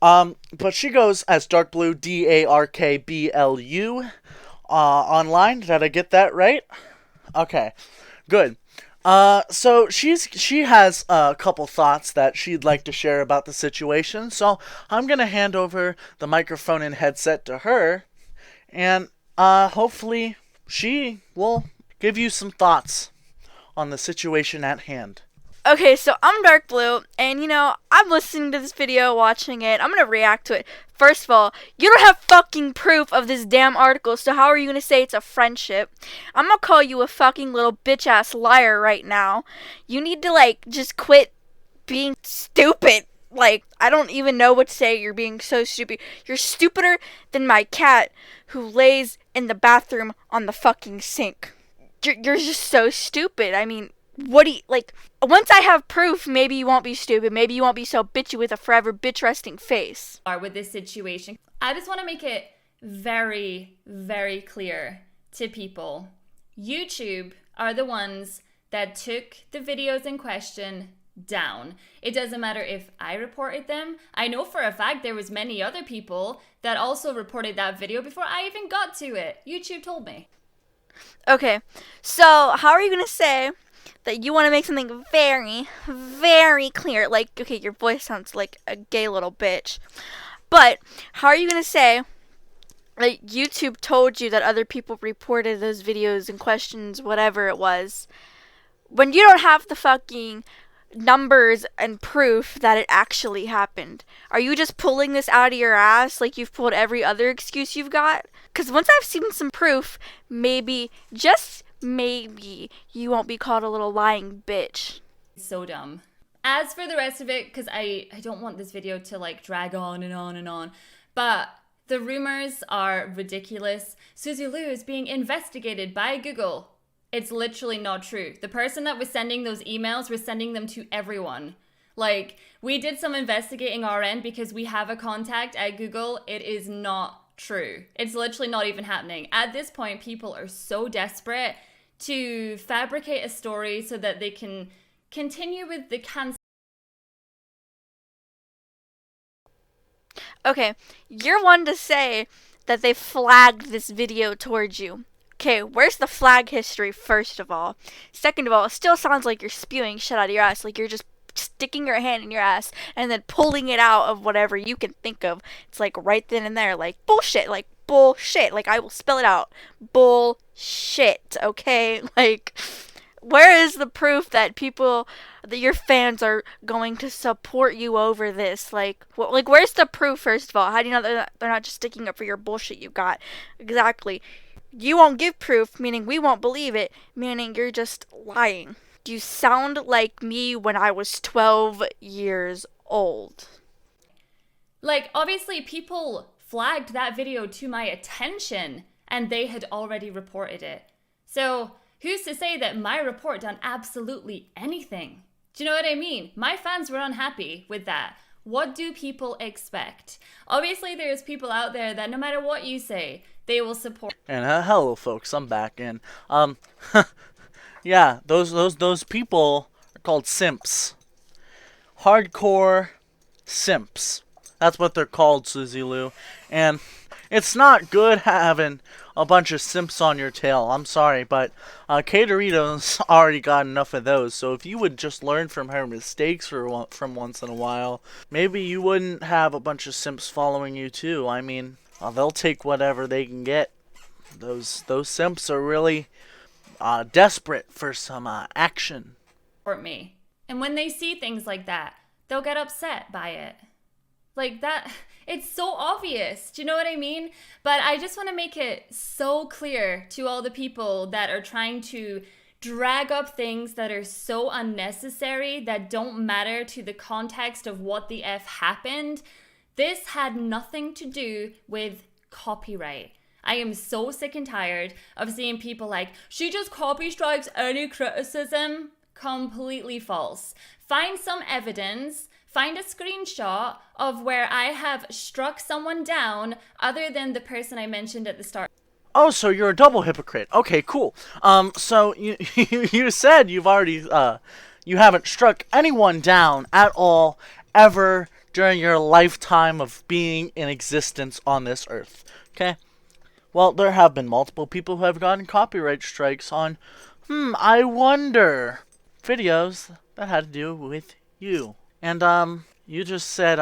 But she goes as Dark Blue, DARKBLU. Online. Did I get that right? Okay, good. So she has a couple thoughts that she'd like to share about the situation. So I'm gonna hand over the microphone and headset to her, and hopefully she will give you some thoughts on the situation at hand. Okay, so I'm Dark Blue, and I'm listening to this video, watching it. I'm gonna react to it. First of all, you don't have fucking proof of this damn article, so how are you gonna say it's a friendship? I'm gonna call you a fucking little bitch-ass liar right now. You need to, just quit being stupid. I don't even know what to say. You're being so stupid. You're stupider than my cat who lays in the bathroom on the fucking sink. You're just so stupid. I mean, what do you, once I have proof, maybe you won't be stupid. Maybe you won't be so bitchy with a forever bitch-resting face. With this situation, I just want to make it very, very clear to people. YouTube are the ones that took the videos in question down. It doesn't matter if I reported them. I know for a fact there was many other people that also reported that video before I even got to it. YouTube told me. Okay, so how are you going to say that you want to make something very, very clear? Okay, your voice sounds like a gay little bitch. But how are you going to say that YouTube told you that other people reported those videos and questions, whatever it was, when you don't have the fucking numbers and proof that it actually happened? Are you just pulling this out of your ass like you've pulled every other excuse you've got? Because once I've seen some proof, maybe, just maybe, you won't be called a little lying bitch. So dumb. As for the rest of it, because I don't want this video to drag on and on and on, but the rumors are ridiculous. Suzy Lu is being investigated by Google. It's literally not true. The person that was sending those emails was sending them to everyone. We did some investigating our end because we have a contact at Google. It is not true. It's literally not even happening. At this point, people are so desperate to fabricate a story so that they can continue with the cancel. Okay, you're one to say that they flagged this video towards you. Okay, where's the flag history, first of all? Second of all, it still sounds like you're spewing shit out of your ass, like you're just sticking your hand in your ass and then pulling it out of whatever you can think of. It's right then and there, bullshit, bullshit. I will spell it out. Bullshit, okay? Where is the proof that your fans are going to support you over this? Like, where's the proof, first of all? How do you know they're not just sticking up for your bullshit you got? Exactly. You won't give proof, meaning we won't believe it, meaning you're just lying. You sound like me when I was 12 years old. Like, obviously, people flagged that video to my attention, and they had already reported it. So, who's to say that my report done absolutely anything? Do you know what I mean? My fans were unhappy with that. What do people expect? Obviously, there's people out there that no matter what you say, they will support. And hello, folks, I'm back in. Yeah, those people are called simps. Hardcore simps. That's what they're called, Suzy Lu. And it's not good having a bunch of simps on your tail. I'm sorry, but Katerino's already got enough of those. So if you would just learn from her mistakes from once in a while, maybe you wouldn't have a bunch of simps following you too. I mean, they'll take whatever they can get. Those simps are really desperate for some action. Support me. And when they see things like that, they'll get upset by it. Like that, it's so obvious. Do you know what I mean? But I just want to make it so clear to all the people that are trying to drag up things that are so unnecessary, that don't matter to the context of what the F happened. This had nothing to do with copyright. I am so sick and tired of seeing people like, she just copy strikes any criticism. Completely false. Find some evidence. Find a screenshot of where I have struck someone down other than the person I mentioned at the start. Oh, so you're a double hypocrite. Okay, cool. So you said you've already you haven't struck anyone down at all ever during your lifetime of being in existence on this earth. Okay? Well, there have been multiple people who have gotten copyright strikes on I wonder videos that had to do with you. And, you just said,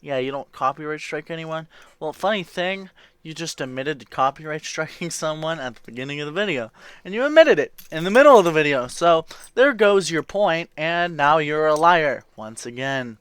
yeah, you don't copyright strike anyone. Well, funny thing, you just admitted to copyright striking someone at the beginning of the video. And you admitted it in the middle of the video. So, there goes your point, and now you're a liar, once again.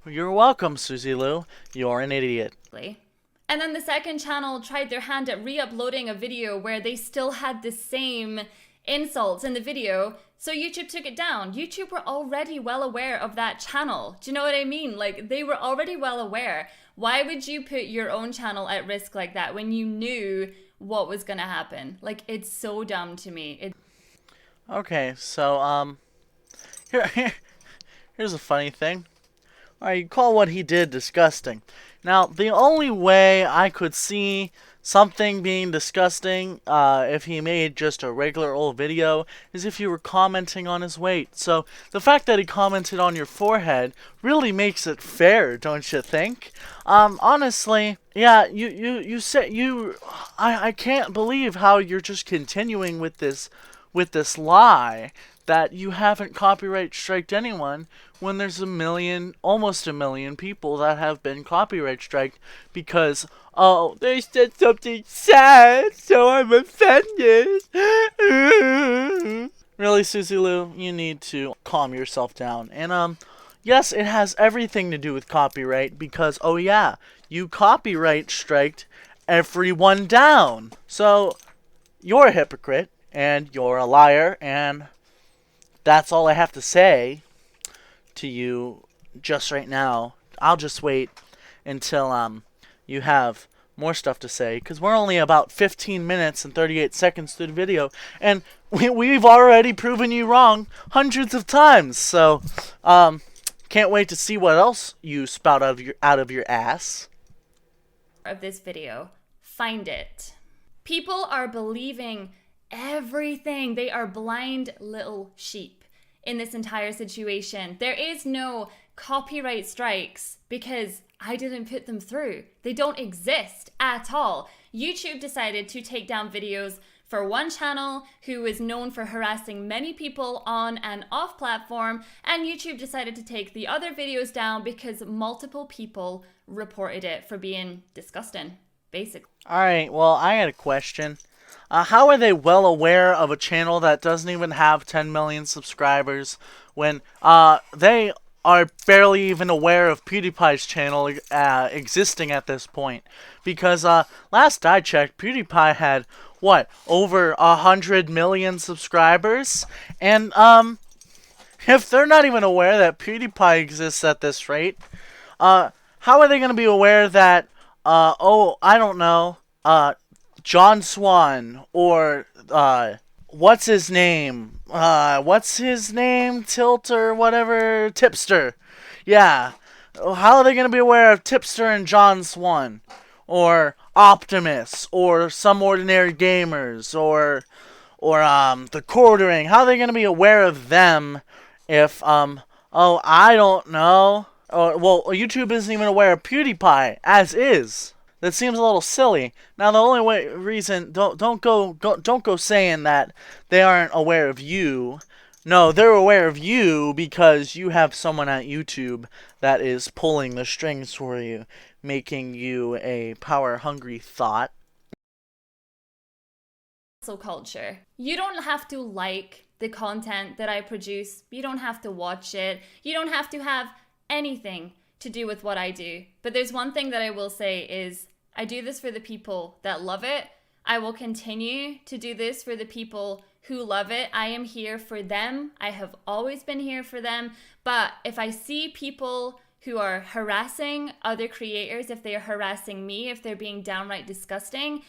You're welcome, Suzy Lu. You're an idiot. And then the second channel tried their hand at re-uploading a video where they still had the same insults in the video, so YouTube took it down. YouTube were already well aware of that channel. Do you know what I mean? Like, they were already well aware. Why would you put your own channel at risk like that when you knew what was gonna happen? Like, it's so dumb to me. Okay, so, here's a funny thing. Alright, you call what he did disgusting. Now, the only way I could see something being disgusting if he made just a regular old video is if you were commenting on his weight. So the fact that he commented on your forehead really makes it fair, don't you think? Honestly, yeah, you said I can't believe how you're just continuing with this lie that you haven't copyright striked anyone when there's almost a million people that have been copyright striked because, oh, they said something sad, so I'm offended. Really, Suzy Lu, you need to calm yourself down. And, yes, it has everything to do with copyright because, oh yeah, you copyright striked everyone down. So, you're a hypocrite, and you're a liar, and that's all I have to say to you just right now. I'll just wait until you have more stuff to say, because we're only about 15 minutes and 38 seconds through the video, and we've already proven you wrong hundreds of times. So, can't wait to see what else you spout out of your ass. Of this video, find it. People are believing everything. They are blind little sheep in this entire situation. There is no copyright strikes because I didn't put them through. They don't exist at all. YouTube decided to take down videos for one channel who was known for harassing many people on and off platform, and YouTube decided to take the other videos down because multiple people reported it for being disgusting, basically. Alright, well, I had a question. How are they well aware of a channel that doesn't even have 10 million subscribers when they are barely even aware of PewDiePie's channel existing at this point? Because last I checked, PewDiePie had, what, over 100 million subscribers? And if they're not even aware that PewDiePie exists at this rate, how are they going to be aware that, oh, I don't know, John Swan, or, what's his name? Tilt or whatever? Tipster. Yeah. How are they going to be aware of Tipster and John Swan? Or Optimus? Or Some Ordinary Gamers? Or the Quartering? How are they going to be aware of them if, oh, I don't know. Well, YouTube isn't even aware of PewDiePie, as is. That seems a little silly. Now, the only reason, don't go saying that they aren't aware of you. No, they're aware of you because you have someone at YouTube that is pulling the strings for you, making you a power-hungry thought. Cancel culture. You don't have to like the content that I produce. You don't have to watch it. You don't have to have anything to do with what I do. But there's one thing that I will say is I do this for the people that love it. I will continue to do this for the people who love it. I am here for them. I have always been here for them. But if I see people who are harassing other creators, if they are harassing me, if they're being downright disgusting,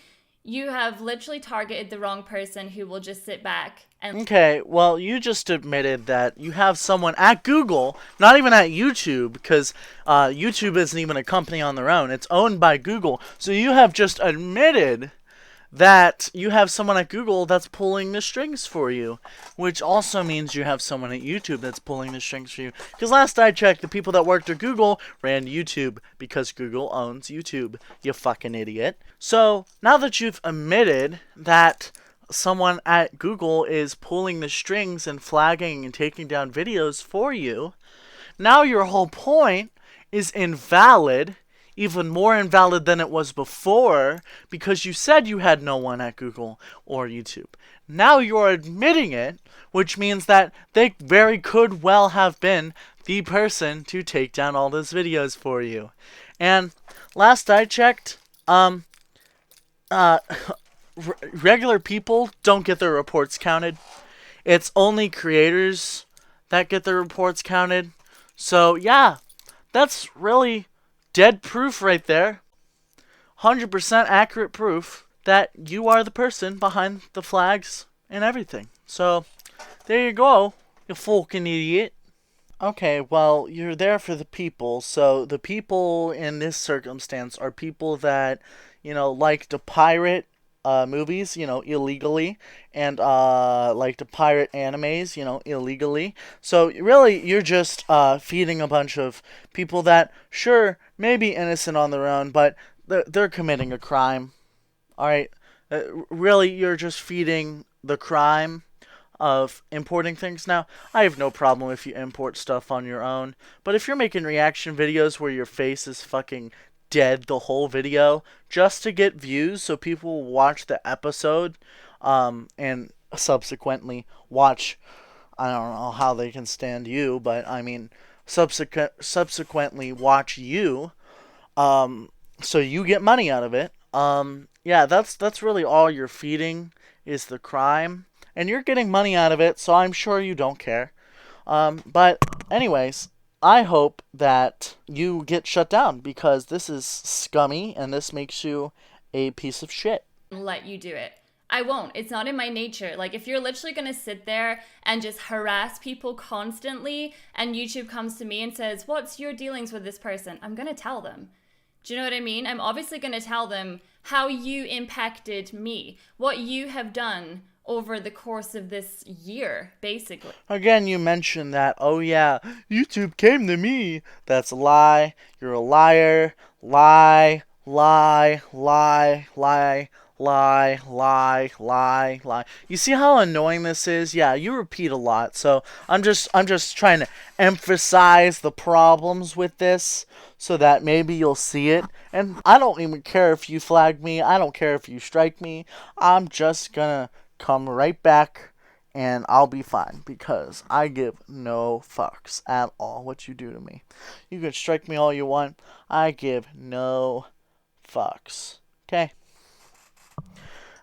you have literally targeted the wrong person who will just sit back and... Okay, well, you just admitted that you have someone at Google, not even at YouTube, because YouTube isn't even a company on their own. It's owned by Google. So you have just admitted that you have someone at Google that's pulling the strings for you, which also means you have someone at YouTube that's pulling the strings for you. Because last I checked, the people that worked at Google ran YouTube because Google owns YouTube, you fucking idiot. So now that you've admitted that someone at Google is pulling the strings and flagging and taking down videos for you, now your whole point is invalid, even more invalid than it was before, because you said you had no one at Google or YouTube. Now you're admitting it, which means that they very could well have been the person to take down all those videos for you. And last I checked, regular people don't get their reports counted. It's only creators that get their reports counted. So yeah, that's really dead proof right there. 100% accurate proof that you are the person behind the flags and everything. So there you go, you fucking idiot. Okay, well, you're there for the people. So the people in this circumstance are people that, you know, like to pirate movies, you know, illegally, and like to pirate animes, you know, illegally. So really, you're just feeding a bunch of people that, sure, may be innocent on their own, but they're committing a crime. All right, really, you're just feeding the crime of importing things. Now, I have no problem if you import stuff on your own, but if you're making reaction videos where your face is fucking dead the whole video just to get views so people will watch the episode and subsequently watch, I don't know how they can stand you, but I mean subsequently watch you so you get money out of it. Yeah, that's really all you're feeding is the crime, and you're getting money out of it, so I'm sure you don't care. But anyways, I hope that you get shut down because this is scummy and this makes you a piece of shit. Let you do it. I won't. It's not in my nature. Like, if you're literally going to sit there and just harass people constantly and YouTube comes to me and says, what's your dealings with this person? I'm going to tell them. Do you know what I mean? I'm obviously going to tell them how you impacted me, what you have done over the course of this year, basically. Again, you mentioned that, oh yeah, YouTube came to me. That's a lie. You're a liar. Lie, lie, lie, lie, lie, lie, lie, lie. You see how annoying this is? Yeah, you repeat a lot, so I'm just trying to emphasize the problems with this so that maybe you'll see it. And I don't even care if you flag me. I don't care if you strike me. I'm just gonna come right back and I'll be fine because I give no fucks at all what you do to me. You can strike me all you want. I give no fucks. Okay?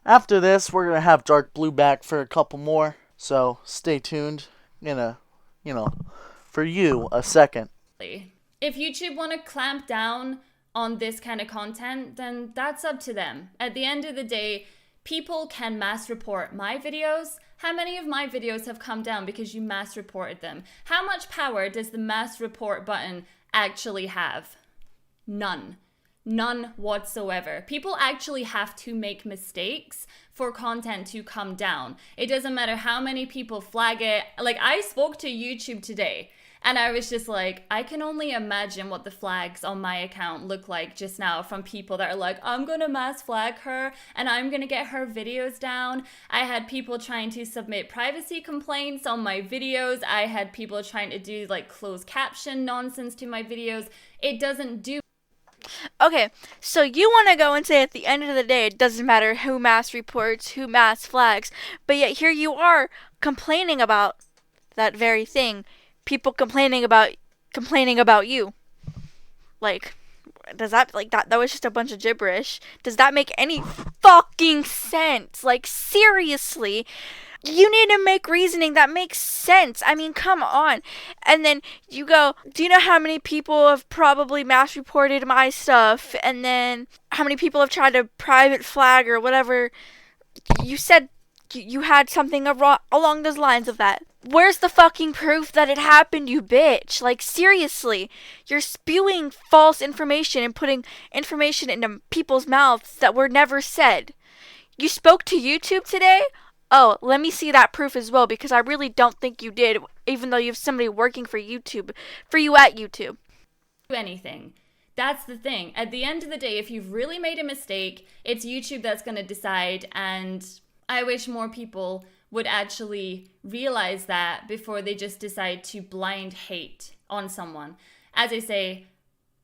After this, we're going to have Dark Blue back for a couple more. So stay tuned in for you, a second. If YouTube want to clamp down on this kind of content, then that's up to them. At the end of the day, people can mass report my videos. How many of my videos have come down because you mass reported them? How much power does the mass report button actually have? None. None whatsoever. People actually have to make mistakes for content to come down. It doesn't matter how many people flag it. Like, I spoke to YouTube today and I was just like, I can only imagine what the flags on my account look like just now from people that are like, I'm gonna mass flag her and I'm gonna get her videos down. I had people trying to submit privacy complaints on my videos. I had people trying to do like closed caption nonsense to my videos. It doesn't do. Okay, so you want to go and say at the end of the day, it doesn't matter who mass reports, who mass flags, but yet here you are complaining about that very thing. People complaining about you. Like, does that, like, that was just a bunch of gibberish. Does that make any fucking sense? Like, seriously, you need to make reasoning that makes sense. I mean, come on. And then you go, do you know how many people have probably mass reported my stuff? And then how many people have tried to private flag or whatever? You said you had something along those lines of that. Where's the fucking proof that it happened, you bitch? Like, seriously, you're spewing false information and putting information into people's mouths that were never said. You spoke to YouTube today? Oh, let me see that proof as well, because I really don't think you did, even though you have somebody working for you at YouTube. Anything. That's the thing. At the end of the day, if you've really made a mistake, it's YouTube that's going to decide, and I wish more people would actually realize that before they just decide to blind hate on someone. As I say,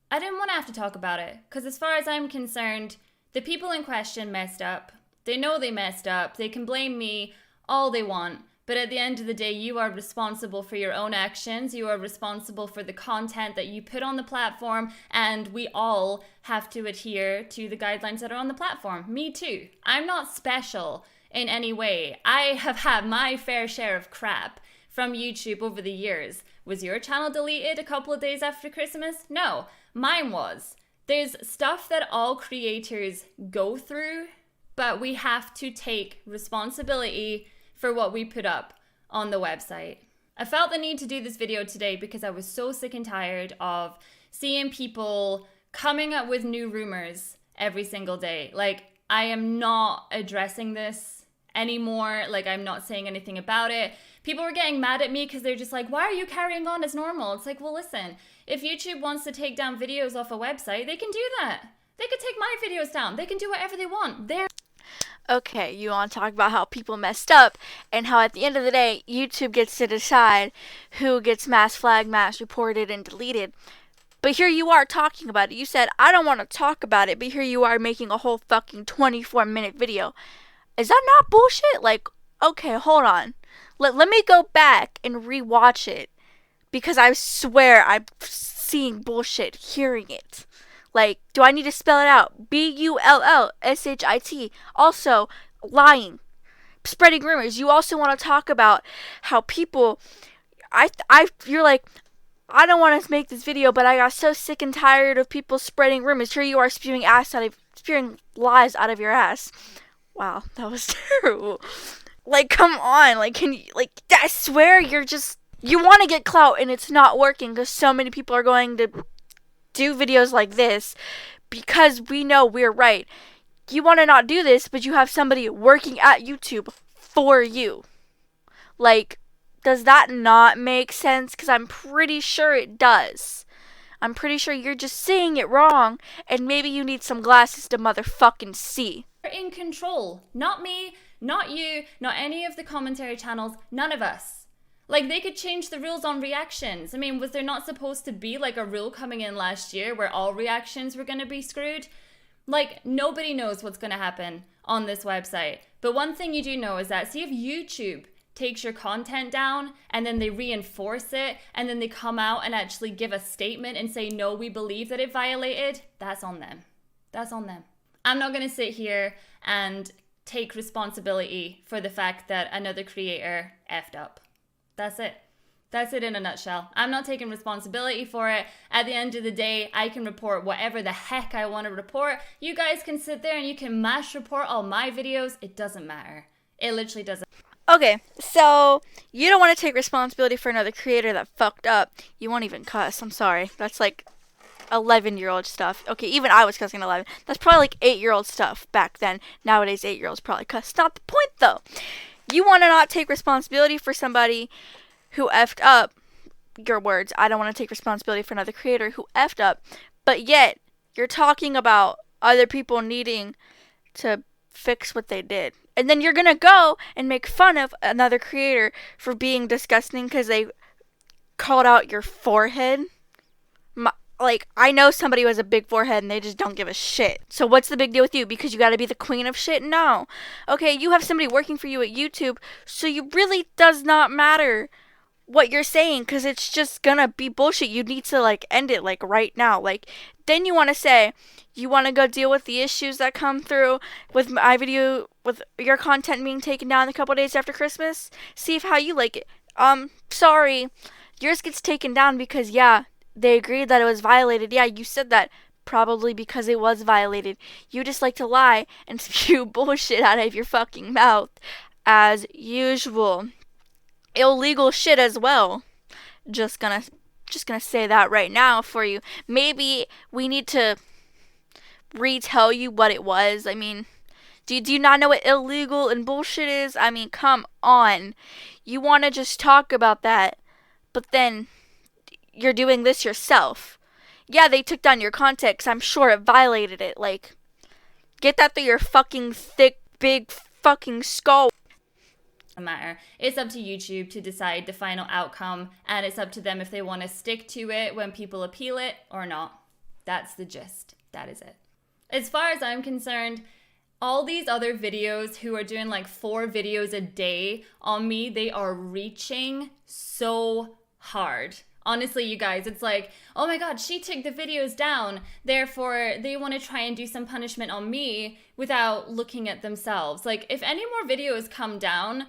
I didn't want to have to talk about it, because as far as I'm concerned, the people in question messed up. They know they messed up. They can blame me all they want. But at the end of the day, you are responsible for your own actions. You are responsible for the content that you put on the platform. And we all have to adhere to the guidelines that are on the platform. Me too. I'm not special in any way. I have had my fair share of crap from YouTube over the years. Was your channel deleted a couple of days after Christmas? No, mine was. There's stuff that all creators go through, but we have to take responsibility for what we put up on the website. I felt the need to do this video today because I was so sick and tired of seeing people coming up with new rumors every single day. Like, I am not addressing this anymore. Like, I'm not saying anything about it. People were getting mad at me because they're just like, why are you carrying on as normal? It's like, well, listen, if YouTube wants to take down videos off a website, they can do that. They could take my videos down. They can do whatever they want. Okay, you want to talk about how people messed up and how at the end of the day, YouTube gets to decide who gets mass flagged, mass reported, and deleted. But here you are talking about it. You said, I don't want to talk about it, but here you are making a whole fucking 24-minute video. Is that not bullshit? Like, okay, hold on. Let me go back and rewatch it, because I swear I'm seeing bullshit, hearing it. Like, do I need to spell it out? BULLSHIT. Also, lying. Spreading rumors. You also want to talk about how people, you're like, I don't want to make this video, but I got so sick and tired of people spreading rumors. Here you are spewing lies out of your ass. Wow, that was terrible. Like, come on. Like, I swear you want to get clout and it's not working because so many people are going to do videos like this because we know we're right. You want to not do this, but you have somebody working at YouTube for you. Like, does that not make sense? Because I'm pretty sure it does. I'm pretty sure you're just saying it wrong, and maybe you need some glasses to motherfucking see. You're in control. Not me, not you, not any of the commentary channels, none of us. Like, they could change the rules on reactions. I mean, was there not supposed to be like a rule coming in last year where all reactions were going to be screwed? Like, nobody knows what's going to happen on this website. But one thing you do know is that, see if YouTube takes your content down and then they reinforce it and then they come out and actually give a statement and say, no, we believe that it violated, that's on them. That's on them. I'm not going to sit here and take responsibility for the fact that another creator effed up. That's it. That's it in a nutshell. I'm not taking responsibility for it. At the end of the day, I can report whatever the heck I want to report. You guys can sit there and you can mash report all my videos. It doesn't matter. It literally doesn't. Okay, so you don't want to take responsibility for another creator that fucked up. You won't even cuss. I'm sorry. That's like 11-year-old stuff. Okay, even I was cussing at 11. That's probably like 8-year-old stuff back then. Nowadays, 8-year-olds probably cuss. Not the point, though. You want to not take responsibility for somebody who effed up. Your words. I don't want to take responsibility for another creator who effed up. But yet, you're talking about other people needing to fix what they did. And then you're going to go and make fun of another creator for being disgusting because they called out your forehead. Like, I know somebody who has a big forehead and they just don't give a shit. So what's the big deal with you? Because you got to be the queen of shit? No. Okay, you have somebody working for you at YouTube, so you really does not matter what you're saying because it's just gonna be bullshit. You need to, like, end it, like, right now. Like, then you want to say you want to go deal with the issues that come through with my video, with your content being taken down a couple days after Christmas. See if how you like it. Sorry. Yours gets taken down because, yeah, they agreed that it was violated. Yeah, you said that probably because it was violated. You just like to lie and spew bullshit out of your fucking mouth as usual. Illegal shit as well. Just gonna say that right now for you. Maybe we need to retell you what it was. I mean, do you not know what illegal and bullshit is? I mean, come on. You want to just talk about that, but then you're doing this yourself. Yeah, they took down your content because I'm sure it violated it. Like, get that through your fucking thick, big fucking skull. Matter. It's up to YouTube to decide the final outcome, and it's up to them if they want to stick to it when people appeal it or not. That's the gist. That is it. As far as I'm concerned, all these other videos who are doing like 4 videos a day on me, they are reaching so hard. Honestly, you guys, it's like, oh my god, she took the videos down, therefore they want to try and do some punishment on me without looking at themselves. Like, if any more videos come down,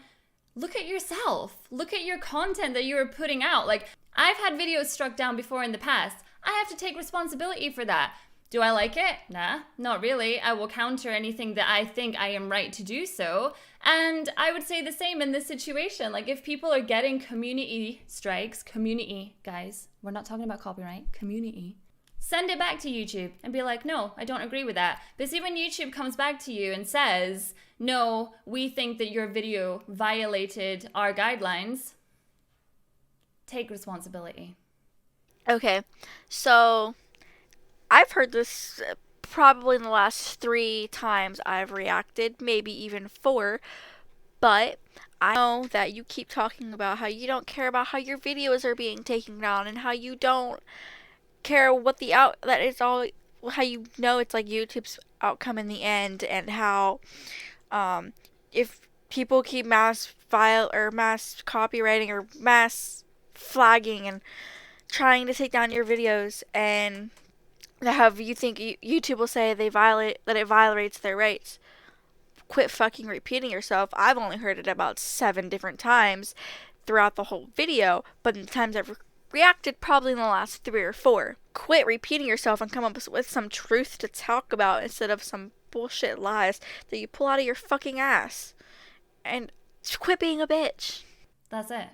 look at yourself. Look at your content that you are putting out. Like, I've had videos struck down before in the past. I have to take responsibility for that. Do I like it? Nah, not really. I will counter anything that I think I am right to do so. And I would say the same in this situation. Like, if people are getting community strikes, community, guys, we're not talking about copyright, community. Send it back to YouTube and be like, no, I don't agree with that. But see, when YouTube comes back to you and says, no, we think that your video violated our guidelines, take responsibility. Okay, so I've heard this probably in the last 3 times I've reacted, maybe even 4, but I know that you keep talking about how you don't care about how your videos are being taken down and how you don't care what that is all, how you know it's like YouTube's outcome in the end, and how if people keep mass copywriting or mass flagging and trying to take down your videos, and have you think YouTube will say that it violates their rights. Quit fucking repeating yourself. I've only heard it about 7 different times throughout the whole video, but in the times I've reacted, probably in the last 3 or 4. Quit repeating yourself and come up with some truth to talk about instead of some bullshit lies that you pull out of your fucking ass. And quit being a bitch. That's it.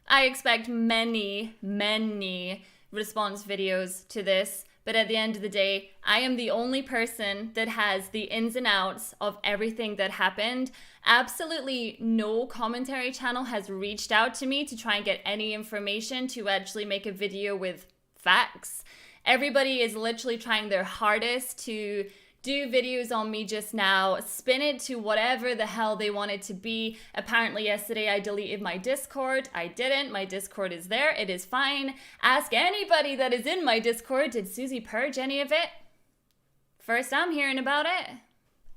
I expect many, many response videos to this, but at the end of the day, I am the only person that has the ins and outs of everything that happened. Absolutely no commentary channel has reached out to me to try and get any information to actually make a video with facts. Everybody is literally trying their hardest to do videos on me just now, spin it to whatever the hell they want it to be. Apparently yesterday I deleted my Discord. I didn't. My Discord is there. It is fine. Ask anybody that is in my Discord, did Suzy purge any of it? First I'm hearing about it.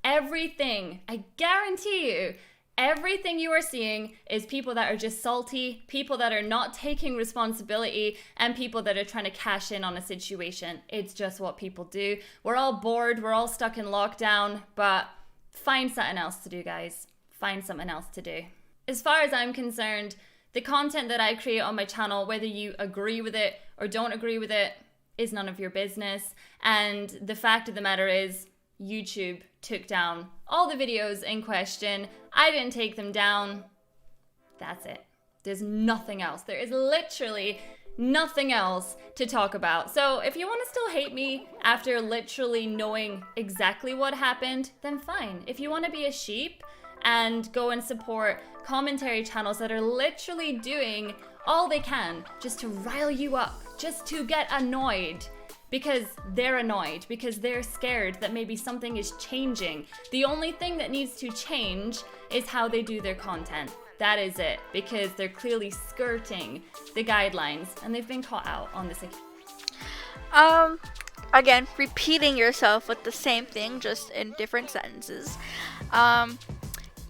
Everything, I guarantee you, everything you are seeing is people that are just salty, people that are not taking responsibility, and people that are trying to cash in on a situation. It's just what people do. We're all bored, we're all stuck in lockdown, but find something else to do, guys. Find something else to do. As far as I'm concerned, the content that I create on my channel, whether you agree with it or don't agree with it, is none of your business. And the fact of the matter is, YouTube took down all the videos in question. I didn't take them down. That's it. There's nothing else. There is literally nothing else to talk about. So if you want to still hate me after literally knowing exactly what happened, then fine. If you want to be a sheep and go and support commentary channels that are literally doing all they can just to rile you up, just to get annoyed, because they're annoyed, because they're scared that maybe something is changing. The only thing that needs to change is how they do their content. That is it, because they're clearly skirting the guidelines and they've been caught out on this. Again, repeating yourself with the same thing, just in different sentences.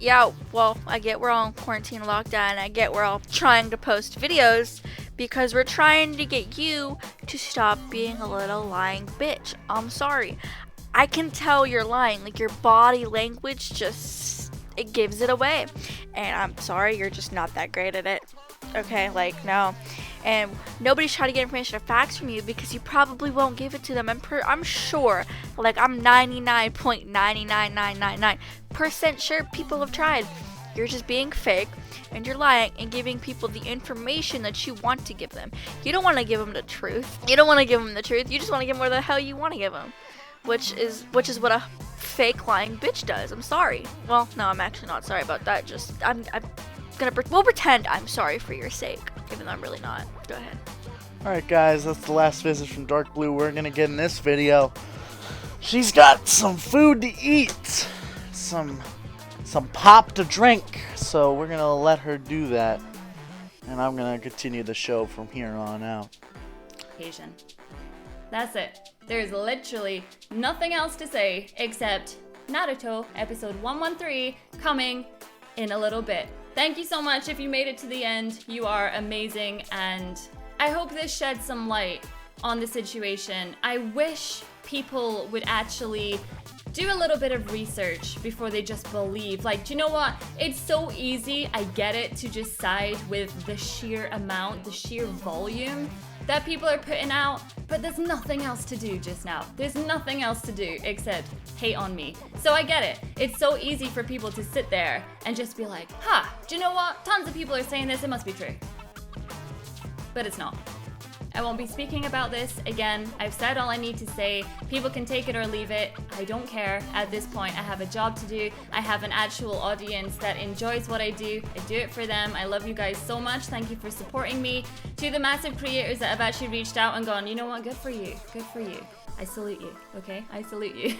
Yeah, well, I get we're all in quarantine lockdown. I get we're all trying to post videos because we're trying to get you to stop being a little lying bitch. I'm sorry. I can tell you're lying. Like, your body language just, it gives it away. And I'm sorry, you're just not that great at it. Okay, like, no. And nobody's trying to get information or facts from you because you probably won't give it to them. I'm sure, like, I'm 99.99999% sure people have tried. You're just being fake, and you're lying and giving people the information that you want to give them. You don't want to give them the truth. You don't want to give them the truth. You just want to give them whatever the hell you want to give them, which is what a fake lying bitch does. I'm sorry. Well, no, I'm actually not sorry about that. Just we'll pretend I'm sorry for your sake, even though I'm really not. Go ahead. Alright guys, that's the last visit from Dark Blue. We're gonna get in this video. She's got some food to eat, some pop to drink, so we're gonna let her do that, and I'm gonna continue the show from here on out. Asian. That's it. There's literally nothing else to say except Naruto episode 113 coming in a little bit. Thank you so much if you made it to the end. You are amazing, and I hope this sheds some light on the situation. I wish people would actually do a little bit of research before they just believe. Like, do you know what? It's so easy, I get it, to just side with the sheer amount, the sheer volume that people are putting out, but there's nothing else to do just now. There's nothing else to do except hate on me. So I get it. It's so easy for people to sit there and just be like, do you know what? Tons of people are saying this, it must be true. But it's not. I won't be speaking about this again. I've said all I need to say. People can take it or leave it. I don't care at this point. I have a job to do. I have an actual audience that enjoys what I do. I do it for them. I love you guys so much. Thank you for supporting me. To the massive creators that have actually reached out and gone, you know what, good for you. Good for you. I salute you, okay? I salute you.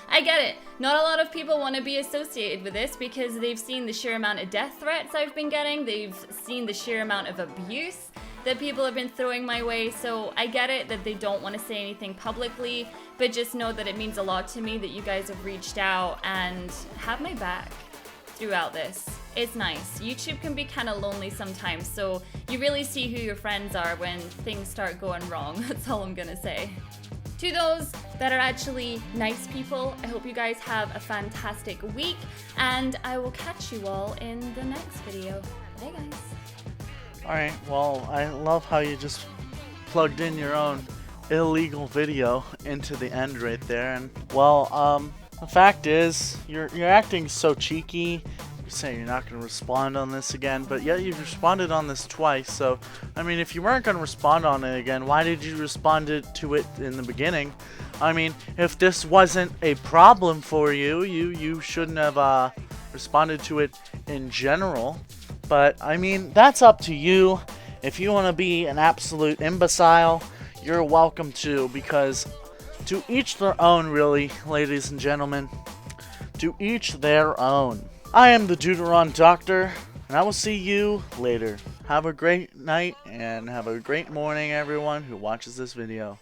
I get it. Not a lot of people want to be associated with this because they've seen the sheer amount of death threats I've been getting. They've seen the sheer amount of abuse that people have been throwing my way, so I get it that they don't want to say anything publicly, but just know that it means a lot to me that you guys have reached out and have my back throughout this. It's nice. YouTube can be kind of lonely sometimes, so you really see who your friends are when things start going wrong. That's all I'm gonna say. To those that are actually nice people, I hope you guys have a fantastic week, and I will catch you all in the next video. Bye guys. Alright, well, I love how you just plugged in your own illegal video into the end right there. And, well, the fact is, you're acting so cheeky. You're saying you're not going to respond on this again, but yet you've responded on this twice. So, I mean, if you weren't going to respond on it again, why did you respond to it in the beginning? I mean, if this wasn't a problem for you, you shouldn't have responded to it in general. But, I mean, that's up to you. If you want to be an absolute imbecile, you're welcome to, because to each their own, really, ladies and gentlemen. To each their own. I am the Deuteron Doctor, and I will see you later. Have a great night, and have a great morning, everyone who watches this video.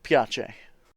Piace.